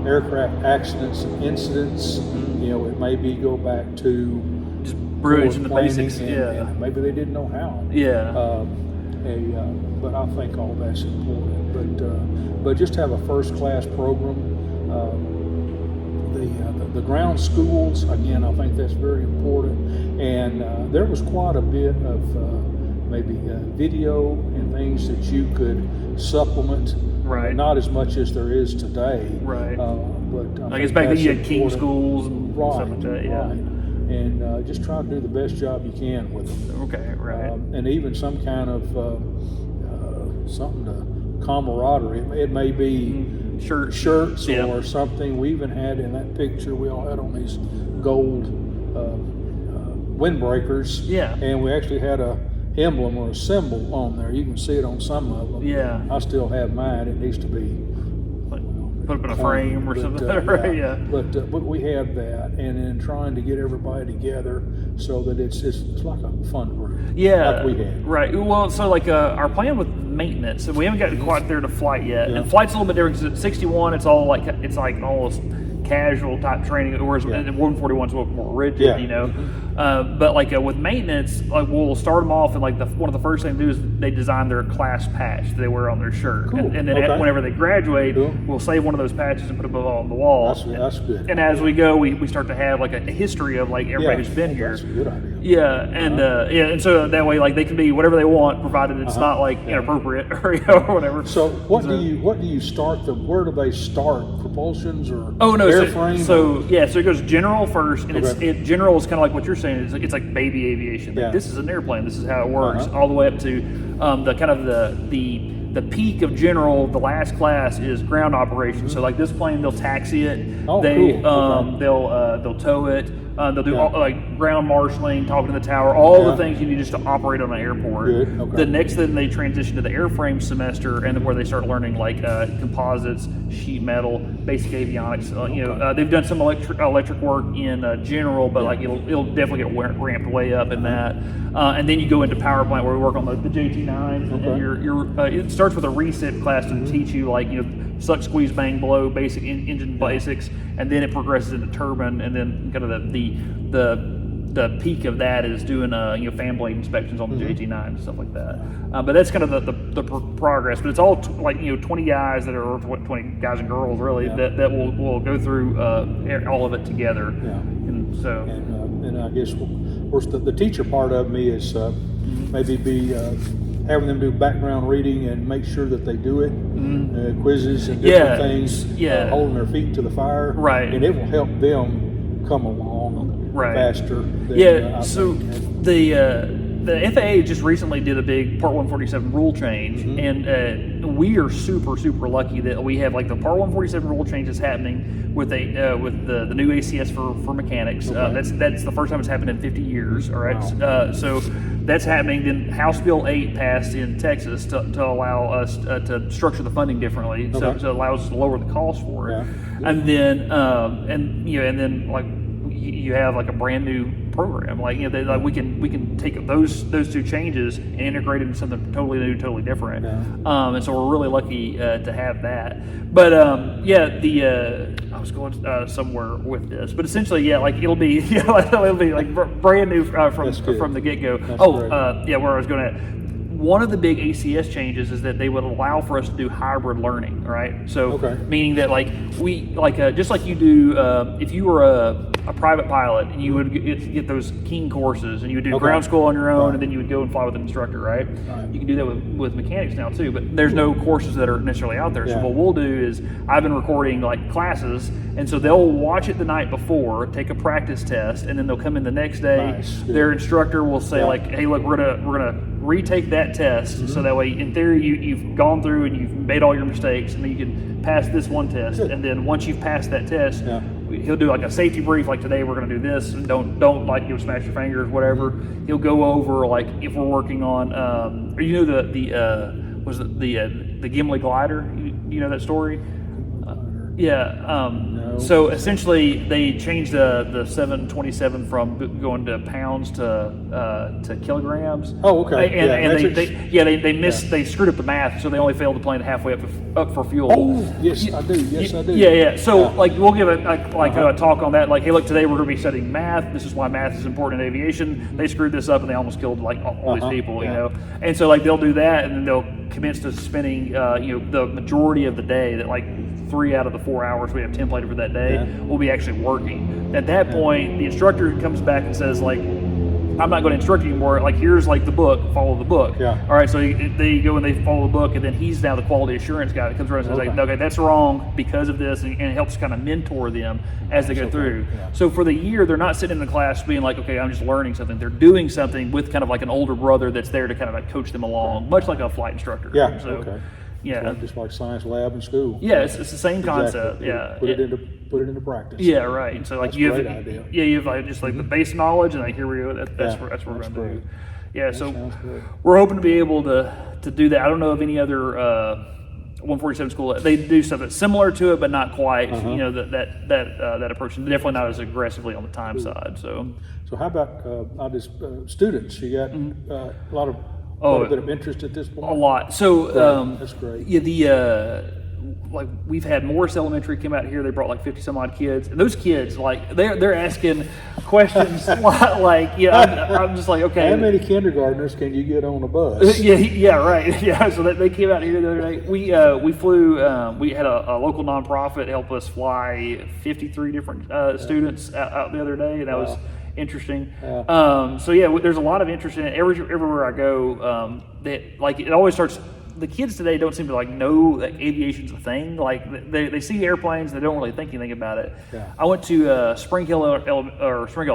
aircraft accidents and incidents. You know, it maybe go back to just bridge and the basics. And maybe they didn't know how. But I think all that's important. But but just have a first-class program. The ground schools, again, I think that's very important. And there was quite a bit of maybe video and things that you could supplement. Right. Not as much as there is today. Right. But I guess back then you had king schools and right, stuff like that. Yeah. Right. And just try to do the best job you can with them. Okay. Right. And even some kind of something to camaraderie. It may be shirts yeah. or something. We even had in that picture, we all had on these gold windbreakers. Yeah. And we actually had a emblem or a symbol on there. You can see it on some of them. Yeah. I still have mine. It needs to be put up in a frame or something. Right. Yeah. But we have that, and then trying to get everybody together so that it's like a fun group. Yeah. Like we had. Right. Well, so like our plan with maintenance, we haven't gotten quite there to flight yet. Yeah. And flight's a little bit different because at 61, it's like almost casual type training, whereas 141 is a little more rigid, Yeah. you know. But like with maintenance, like we'll start them off and like one of the first things they do is they design their class patch that they wear on their shirt. Cool. And then Okay. whenever they graduate, Cool. we'll save one of those patches and put it on the wall. That's good. And as we go, we start to have like a history of like everybody who's been here. That's a good idea. Yeah, and and so that way, like they can be whatever they want, provided it's not like inappropriate or or whatever. So what do you start where do they start? Propulsions or airframe? airframe? So it goes general first, and Okay. general is kind of like what you're saying. It's like baby aviation. Like, Yeah. this is an airplane. This is how it works, all the way up to the kind of the peak of general. The last class is ground operations. So like this plane, they'll taxi it. Oh, they cool. Okay. they'll tow it. They'll do Yeah. all, like ground marshaling, talking to the tower, all Yeah. the things you need just to operate on an airport. Good. Okay. The next thing they transition to the airframe semester, and where they start learning like composites, sheet metal, basic avionics. They've done some electric work in general, but like it'll definitely get ramped way up in that. And then you go into power plant where we work on the JT9s, and it starts with a recip class to teach you like suck, squeeze, bang, blow, basic engine basics, and then it progresses into turbine, and then kind of the peak of that is doing fan blade inspections on the JT9 and stuff like that. But that's kind of the progress. But it's all 20 guys that are 20 guys and girls really that will go through all of it together. Yeah. And so and I guess of course the teacher part of me is maybe be having them do background reading and make sure that they do it, quizzes and different things, holding their feet to the fire, right? And it will help them come along faster. Than, so the FAA just recently did a big Part 147 rule change, and we are super lucky that we have like the Part 147 rule change is happening with the new ACS for mechanics. Okay. That's the first time it's happened in 50 years. All right, Wow. so that's happening. Then House Bill 8 passed in Texas to allow us to structure the funding differently, so it allows us to lower the cost for it. Yeah. And then and then like you have like a brand new program, like we can take those two changes and integrate them into something totally new, totally different. And so we're really lucky to have that. But I was going somewhere with this, but essentially, like it'll be like brand new from the get go. Where I was going to. One of the big ACS changes is that they would allow for us to do hybrid learning, right? So, meaning that like just like you do, if you were a private pilot and you would get those King courses and you would do ground school on your own and then you would go and fly with an instructor, right? You can do that with mechanics now too, but there's no courses that are necessarily out there. So what we'll do is I've been recording like classes, and so they'll watch it the night before, take a practice test, and then they'll come in the next day. Nice. Their instructor will say like, hey, look, we're gonna retake that test, so that way in theory you've gone through and you've made all your mistakes, and then you can pass this one test. And then once you've passed that test, he'll do like a safety brief, like today we're going to do this, and don't like smash your fingers, whatever. He'll go over like if we're working on the Gimli glider, you know that story? So essentially, they changed the 727 from going to pounds to kilograms. Oh, okay. They screwed up the math, so they only failed the plane halfway up for fuel. Oh, yes, I do. Yes, I do. Yeah. So like we'll give a talk on that. Like, hey, look, today we're going to be studying math. This is why math is important in aviation. They screwed this up, and they almost killed like all these people, you know. And so like they'll do that, and then they'll commence to spending, the majority of the day, that like 3 out of the 4 hours we have templated for that day will be actually working. At that point, the instructor comes back and says, like, I'm not going to instruct you anymore. Like, here's like the book, follow the book. Yeah. All right, so they go and they follow the book, and then he's now the quality assurance guy that comes around and says, like, okay, that's wrong because of this, and it helps kind of mentor them as they go through. Yeah. So for the year, they're not sitting in the class being like, okay, I'm just learning something. They're doing something with kind of like an older brother that's there to kind of like coach them along, much like a flight instructor. Yeah. So, Okay. Yeah. Just like science lab in school. Yeah, it's the same concept. Yeah. Put it into practice. Yeah, right. And so like That's you a have, great idea. yeah, you have like just like the base knowledge, and like here we go. That's Yeah, what we're that's going to do. great. Yeah, That so sounds good. we're hoping to be able to do that. I don't know of any other 147 school. They do something similar to it, but not quite. You know, that approach, and definitely not as aggressively on the time side. So So how about students? You got a lot bit of interest at this point. a lot. So That's great. Yeah, like we've had Morris Elementary come out here. They brought like 50 some odd kids, and those kids like they're asking questions like I'm just like, okay, How many kindergartners can you get on a bus? yeah, right. Yeah, so they came out here the other day. We flew. We had a local nonprofit help us fly 53 different students out the other day, and that was interesting. So yeah, there's a lot of interest in it. Everywhere I go, like it always starts. The kids today don't seem to like know that aviation's a thing. Like they see airplanes, they don't really think anything about it. Yeah. I went to Spring Hill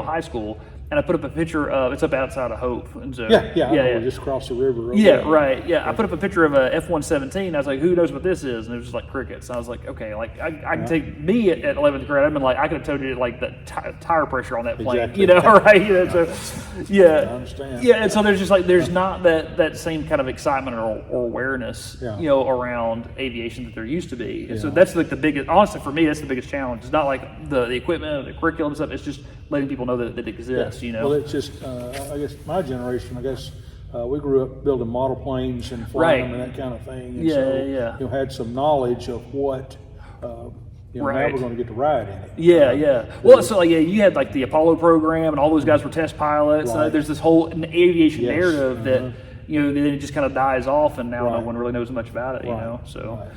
High School, and I put up a picture of it's up outside of Hope, and so Yeah. Just across the river. over yeah, there. right. Yeah, I put up a picture of a F-117. I was like, "Who knows what this is?" And it was just like crickets. I was like, "Okay, like I can take me at 11th grade. I've been like, I could have told you like the tire pressure on that plane, Exactly. you know, right? You know, so yeah, I understand. yeah. And so there's just like there's not that same kind of excitement or awareness, Yeah. you know, around aviation that there used to be. And so Yeah. that's like the biggest. Honestly, for me, that's the biggest challenge. It's not like the equipment or the curriculum and stuff. It's just letting people know that it exists. You know. Well, it's just, I guess my generation, we grew up building model planes and flying them and that kind of thing. And Yeah. You know, had some knowledge of what, now we're going to get to ride in it. Yeah. Well, so like you had like the Apollo program, and all those guys were test pilots. Right. There's this whole aviation Yes. narrative that then it just kind of dies off, and now no Right. one really knows much about it. You know, so Right.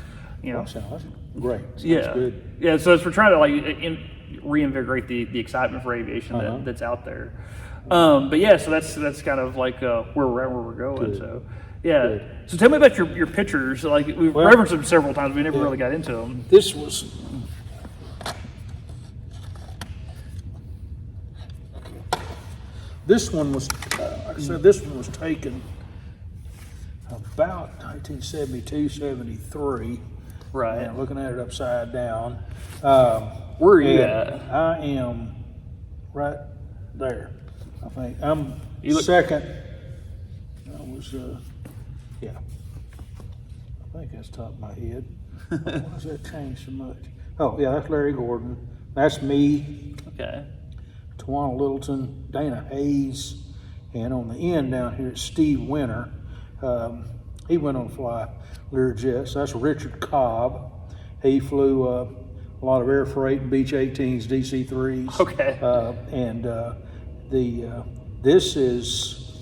you know, That's great. Sounds yeah, good. yeah. So as we're trying to like reinvigorate the excitement for aviation that's out there. But yeah, so that's kind of like where we're at, where we're going. Good. So yeah. Good. So tell me about your pictures. Like we've referenced them several times. We never really got into them. This was this one was like I said, this one was taken about 1972, 73. Right. And looking at it upside down. Where are you and at? I am right there. I think I'm You look- second. I was yeah. I think that's top of my head. Why does that change so much? Oh yeah, that's Larry Gordon. That's me. Okay. Tawana Littleton, Dana Hayes, and on the end down here it's Steve Winter. He went on to fly Learjets. That's Richard Cobb. He flew a lot of air freight and Beech 18s, DC-3s. Okay. This is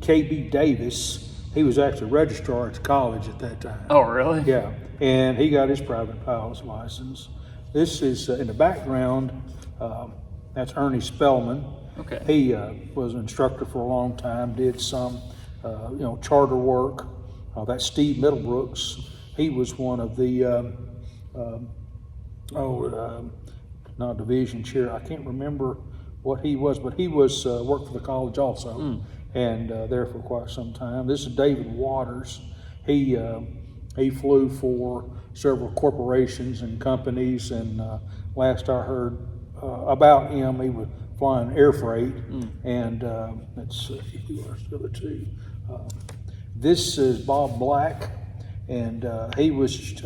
KB Davis. He was actually registrar at the college at that time. Oh, really? Yeah, and he got his private pilot's license. This is in the background. That's Ernie Spellman. Okay. He was an instructor for a long time. Did some, charter work. That's Steve Middlebrooks. He was one of the not division chair. I can't remember what he was, but he was worked for the college also, and there for quite some time. This is David Waters. He flew for several corporations and companies, and last I heard about him, he was flying air freight. And let's see, who are the other two? This is Bob Black, and he was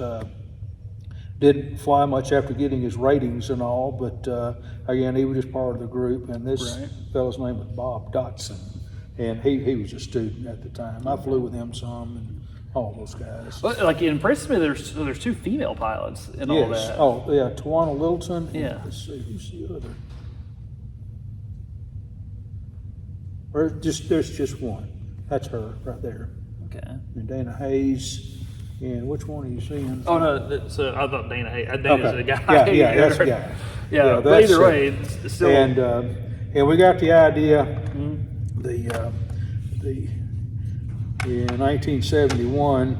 didn't fly much after getting his ratings and all, but again, he was just part of the group. And this fellow's name was Bob Dotson, and he was a student at the time. I flew with him some, and all those guys. Well, like it impresses me. There's two female pilots and all Yes. that. Oh yeah, Tawana Littleton. Yeah. Let's see, who's the other? Or there's just one. That's her right there. Okay. and Dana Hayes. And which one are you seeing? Oh no, so I thought Dana Hayes. Dana's the guy. Yeah, that's the guy. Yeah, but that's either it. way, it's still. And we got the idea. In 1971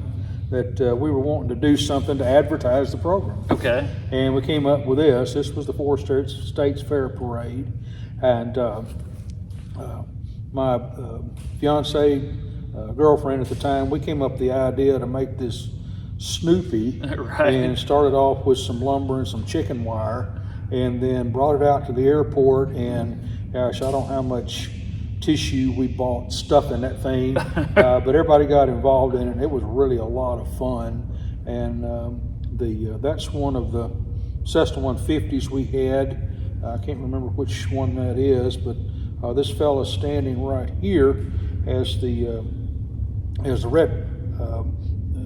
that we were wanting to do something to advertise the program. Okay. And we came up with this. This was the Four States Fair Parade, and my fiance, girlfriend at the time, we came up with the idea to make this Snoopy, Right. and started off with some lumber and some chicken wire, and then brought it out to the airport. And gosh, I don't know how much tissue we bought stuffing that thing, but everybody got involved in it. It was really a lot of fun, and that's one of the Cessna 150s we had. I can't remember which one that is, but this fella's standing right here as the red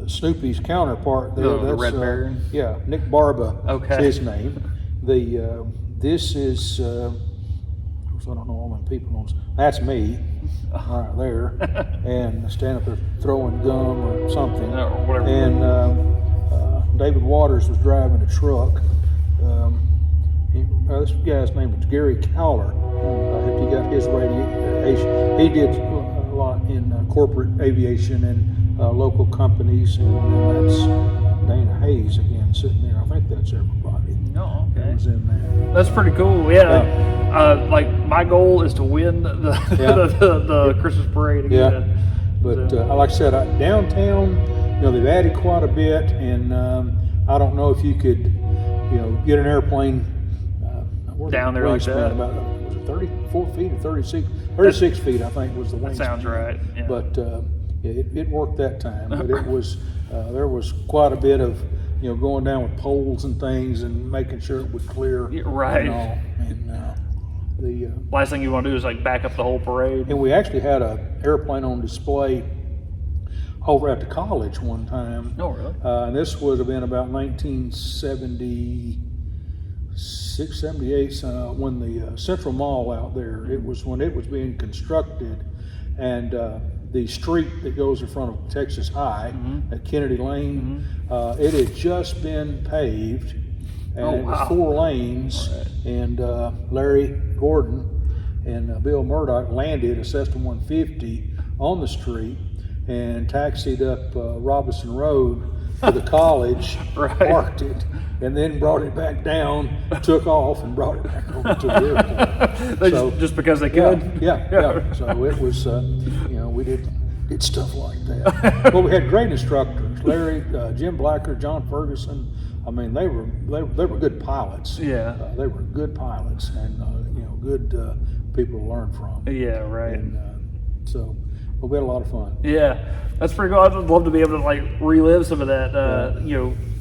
Snoopy's counterpart there. The Red Baron? Yeah, Nick Barba Okay. is his name. This is I don't know all my people knows. That's me, right there, and stand up there throwing gum or something. Or whatever. And David Waters was driving a truck. This guy's name was Gary Cowler. If you got his radiation, he did a lot in corporate aviation and local companies, and that's Dana Hayes again sitting there. I think that's everybody. Oh, okay. That was in there. That's pretty cool. Yeah. Like my goal is to win the the Christmas parade again. Yeah. But like I said, downtown, they've added quite a bit, and I don't know if you could, get an airplane Down there like that. About, was it 34 feet or 36 feet, I think, was the wingspan. That sounds right. Yeah. But it worked that time. But it was there was quite a bit of going down with poles and things and making sure it would clear. Yeah, right. And all. And the last thing you want to do is like back up the whole parade. and we actually had an airplane on display over at the college one time. Oh, really? And this would have been about 1976, 78, when the Central Mall out there, it was when it was being constructed, and the street that goes in front of Texas High, at Kennedy Lane, it had just been paved, and it was 4 lanes, and Larry Gordon and Bill Murdoch landed a Cessna 150 on the street and taxied up Robinson Road to the college, parked it, and then brought it back down, took off, and brought it back over to the airport. Just because they could? Yeah. So it was, we did stuff like that. But we had great instructors: Larry, Jim Blacker, John Ferguson. I mean, they were good pilots. Yeah. They were good pilots, and good people to learn from. Yeah, right. And so we had a lot of fun. Yeah, that's pretty cool. I'd love to be able to like relive some of that,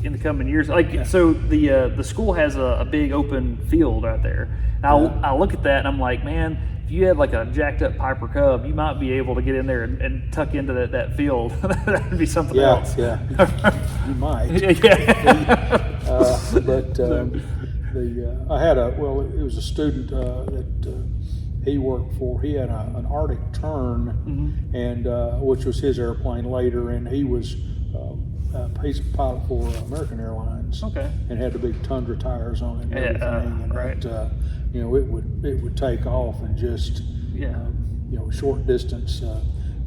in the coming years. So the school has a big open field out there. I look at that and I'm like, man, if you had like a jacked up Piper Cub, you might be able to get in there and tuck into that field. That'd be something else. Yeah, you might. I had it was a student that he worked for. He had an Arctic Tern, and which was his airplane later, and he was he's a pilot for American Airlines. Okay. And had the big Tundra tires on it and everything, and right. it would take off and just short distance.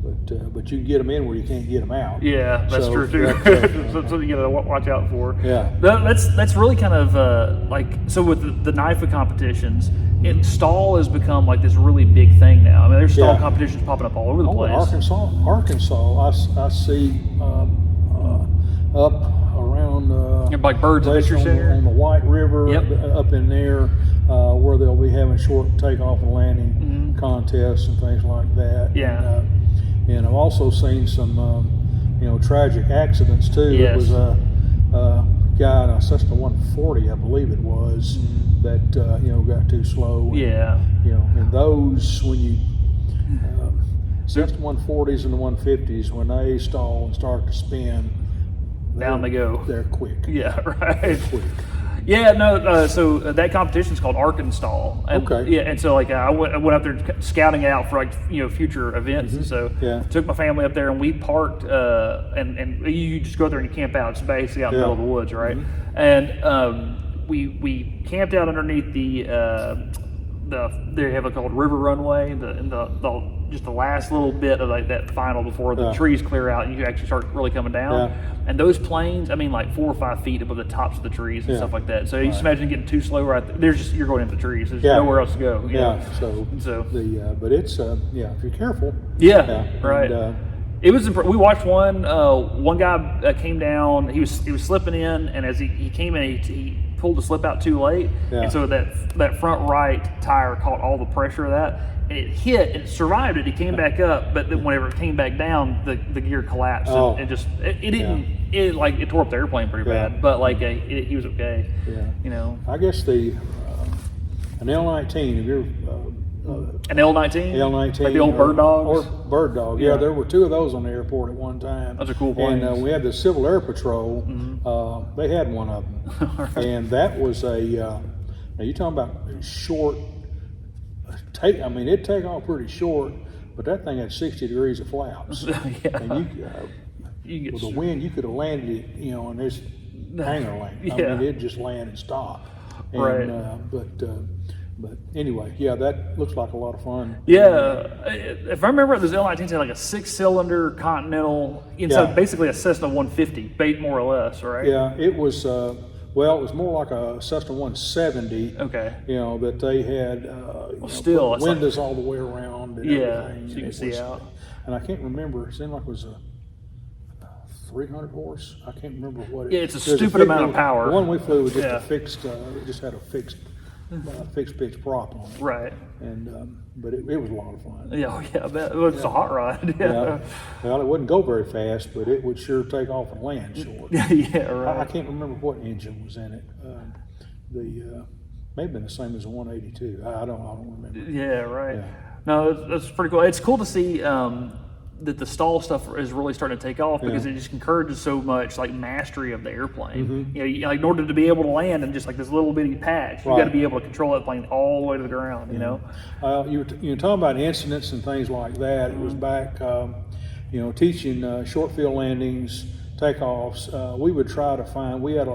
But you can get them in where you can't get them out. Yeah, that's true too. That's something you gotta watch out for. Yeah. That's really kind of so with the NIFA competitions, stall has become like this really big thing now. I mean, there's stall competitions popping up all over the place. Arkansas, I see up around like Birds Adventure Center on the White River, up in there, where they'll be having short takeoff and landing contests and things like that. Yeah. And I've also seen some, tragic accidents too. Yes. It was a guy in a Cessna 140, I believe it was, that got too slow. And those when you Cessna 140s and the 150s, when they stall and start to spin, down they go. They're quick. Yeah, right. Quick. Yeah, no. So that competition's called Arkansas. And, Okay. Yeah, and so like I went up there scouting out for future events. And so Yeah. took my family up there and we parked. And you just go there and you camp out. It's basically out in the middle of the woods, right? And we camped out underneath they have a called river runway, just the last little bit of like that final before the trees clear out and you actually start really coming down. Yeah. And those planes, I mean, like 4 or 5 feet above the tops of the trees and stuff like that. So you just imagine getting too slow right there. You're going into the trees. There's nowhere else to go. Yeah. So but it's if you're careful. Yeah. Right. And, it was. We watched one. One guy came down. He was slipping in, and as he came in, he pulled the slip out too late, and so that front right tire caught all the pressure of that, and it hit. And it survived it. He came back up, but then whenever it came back down, the gear collapsed. And it didn't. It tore up the airplane pretty bad, but he was okay. Yeah. I guess an L-19. Have you ever? An L-19? L-19. Like the old bird dogs? Or bird dog. Yeah, there were 2 of those on the airport at one time. Those are cool planes. And we had the Civil Air Patrol. They had one of them. Right. And that was now you're talking about short, it'd take off pretty short, but that thing had 60 degrees of flaps. And with the wind, you could have landed it, in this hangar lane. It'd just land and stop. And, right. But anyway, that looks like a lot of fun. Yeah, if I remember, those L-19s had like a 6-cylinder Continental, so basically a Cessna 150, more or less, right? Yeah, it was. It was more like a Cessna 170. Okay. That they had. Still, windows all the way around. And everything. So you can see out. And I can't remember. It seemed like it was a 300 horse. I can't remember what it. Yeah, it's a stupid amount of power. The one we flew was just a fixed. It just had a fixed pitch prop on it. Right. And but it was a lot of fun. Yeah, I bet. It was a hot ride. Yeah. Well, it wouldn't go very fast, but it would sure take off and land short. Yeah, right. I can't remember what engine was in it. May have been the same as the 182. I don't remember. Yeah, right. Yeah. No, that's pretty cool. It's cool to see that the stall stuff is really starting to take off because it just encourages so much mastery of the airplane. In order to be able to land in just this little bitty patch, you got to be able to control that plane all the way to the ground. You know. You were talking about incidents and things like that. It was back, teaching short field landings, takeoffs. We would try to find. We had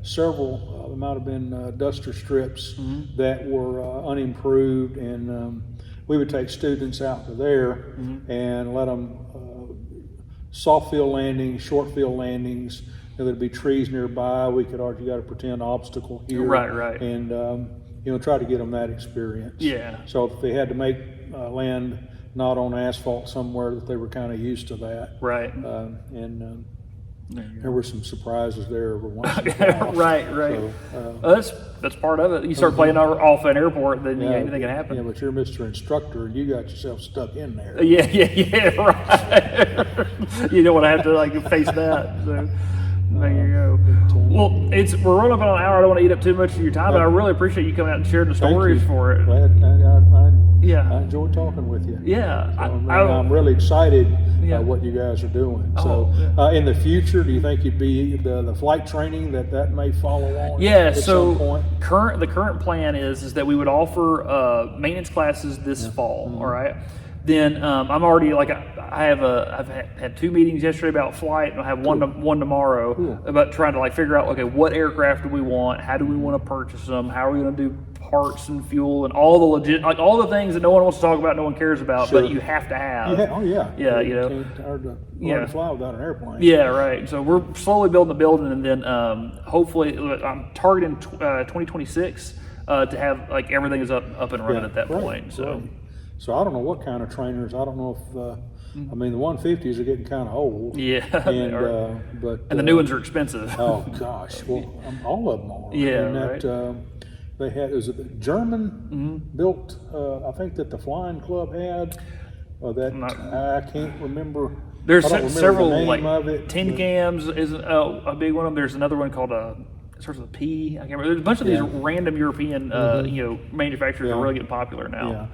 several. There might have been duster strips that were unimproved and. We would take students out to there and let them soft field landings, short field landings. There'd be trees nearby. We could argue, you got to pretend obstacle here, right, and try to get them that experience. Yeah. So if they had to make land not on asphalt somewhere, that they were kind of used to that. Right. There were some surprises there every once in a while. Right. So, that's part of it. You start playing off an airport, then anything can happen. Yeah, but you're Mr. Instructor, and you got yourself stuck in there. Yeah, right. You don't want to have to face that. So there you go. Well, we're running up on an hour. I don't want to eat up too much of your time, but I really appreciate you coming out and sharing the stories for it. I enjoyed talking with you. Yeah, I'm really excited what you guys are doing. In the future, do you think you'd be the flight training that may follow on? Yeah. At some point? The current plan is that we would offer maintenance classes this fall. All right. Then I'm already I've had 2 meetings yesterday about flight, and I'll have one tomorrow about trying to figure out what aircraft do we want, how do we want to purchase them, how are we going to do parts and fuel and all the all the things that no one wants to talk about, no one cares about, but you have to have. Yeah, you can't fly without an airplane. Yeah, right. So we're slowly building the building, and then hopefully I'm targeting 2026 to have everything is up and running at that point. So I don't know what kind of trainers. I don't know if the 150s are getting kind of old. Yeah, and the new ones are expensive. Oh gosh, well all of them are. Yeah, and that, they had the German built. I think that the flying club had. I can't remember. There's I don't remember several the name of it, tin cams is a big one of them. There's another one called it starts with a P. I can't remember. There's a bunch of these random European manufacturers are really getting popular now. Yeah.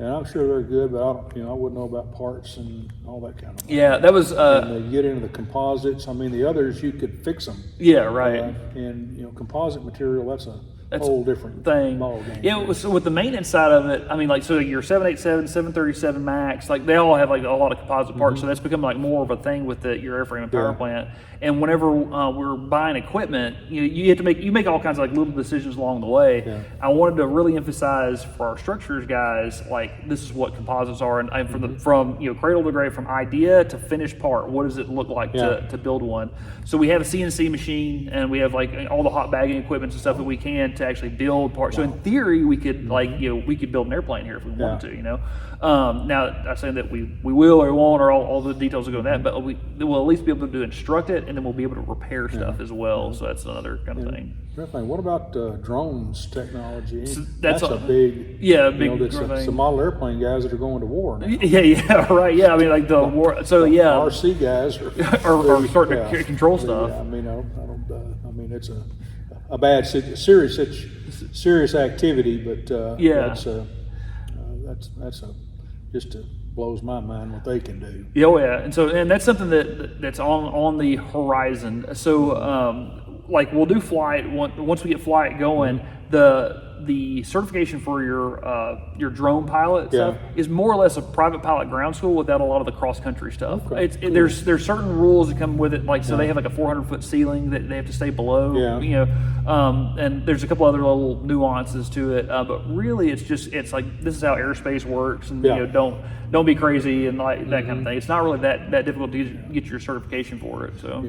And I'm sure they're good, but I don't, I wouldn't know about parts and all that kind of thing. Yeah, that was. And they get into the composites. I mean, the others you could fix them. Yeah, right. And composite material, that's a whole different thing. Ball game. Yeah, so with the maintenance side of it, I mean, like, so your 787, 737 MAX, like they all have like a lot of composite parts, so that's become like more of a thing with your airframe and power plant. And whenever we're buying equipment, you have to make all kinds of like little decisions along the way. Yeah. I wanted to really emphasize for our structures guys, like this is what composites are, and from cradle to grave, from idea to finished part, what does it look like to build one? So we have a CNC machine, and we have like all the hot bagging equipment and stuff that we can to actually build parts. So in theory, we could we could build an airplane here if we wanted to. Now I'm saying that we will or won't, or all the details will go in that, but we'll at least be able to instruct it, and then we'll be able to repair stuff as well. So that's another kind of thing. What about drones technology? So that's a big big it's thing. the model airplane guys that are going to war now. Yeah, right. Yeah, I mean, like the war. So RC guys are starting to control stuff. I mean, I don't. I mean, it's a bad, serious activity, but that's just blows my mind what they can do. And that's something that's on the horizon. So like we'll do flight once we get flight going. The certification for your drone pilot stuff is more or less a private pilot ground school without a lot of the cross country stuff. Okay, cool. There's certain rules that come with it, like so they have like a 400-foot ceiling that they have to stay below. And there's a couple other little nuances to it, but really it's like this is how airspace works, and don't be crazy and like that kind of thing. It's not really that difficult to get your certification for it. So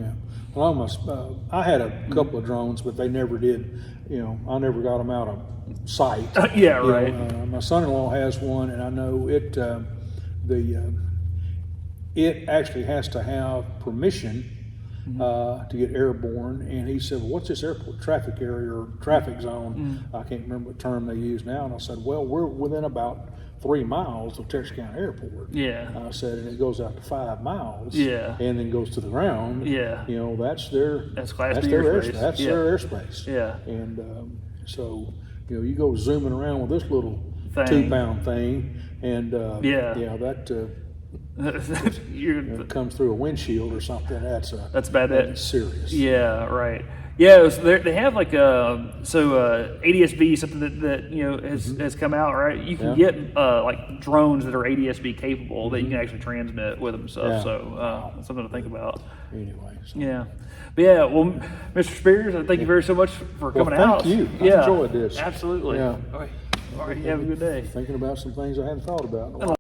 well, I had a couple of drones, but they never did. I never got them out of sight. My son-in-law has one, and I know it. It actually has to have permission to get airborne. And he said, "Well, what's this airport traffic area or traffic zone?" I can't remember what term they use now. And I said, "Well, we're within about 3 miles of Texarkana Airport." I said, and it goes out to 5 miles. And then goes to the ground. That's Class B airspace. airspace. That's their airspace. And so you go zooming around with this little 2-pound thing, and that. It comes through a windshield or something. That's bad. That's serious. Yeah, right. Yeah, so they have like ADS-B, something that has come out, right? You can get like drones that are ADS-B capable that you can actually transmit with them and stuff. So something to think about. Anyway. But well, Mr. Spears, I thank you very so much for coming out. Thank you. I enjoyed this. Absolutely. Yeah. All right. You have a good day. Thinking about some things I hadn't thought about in a while.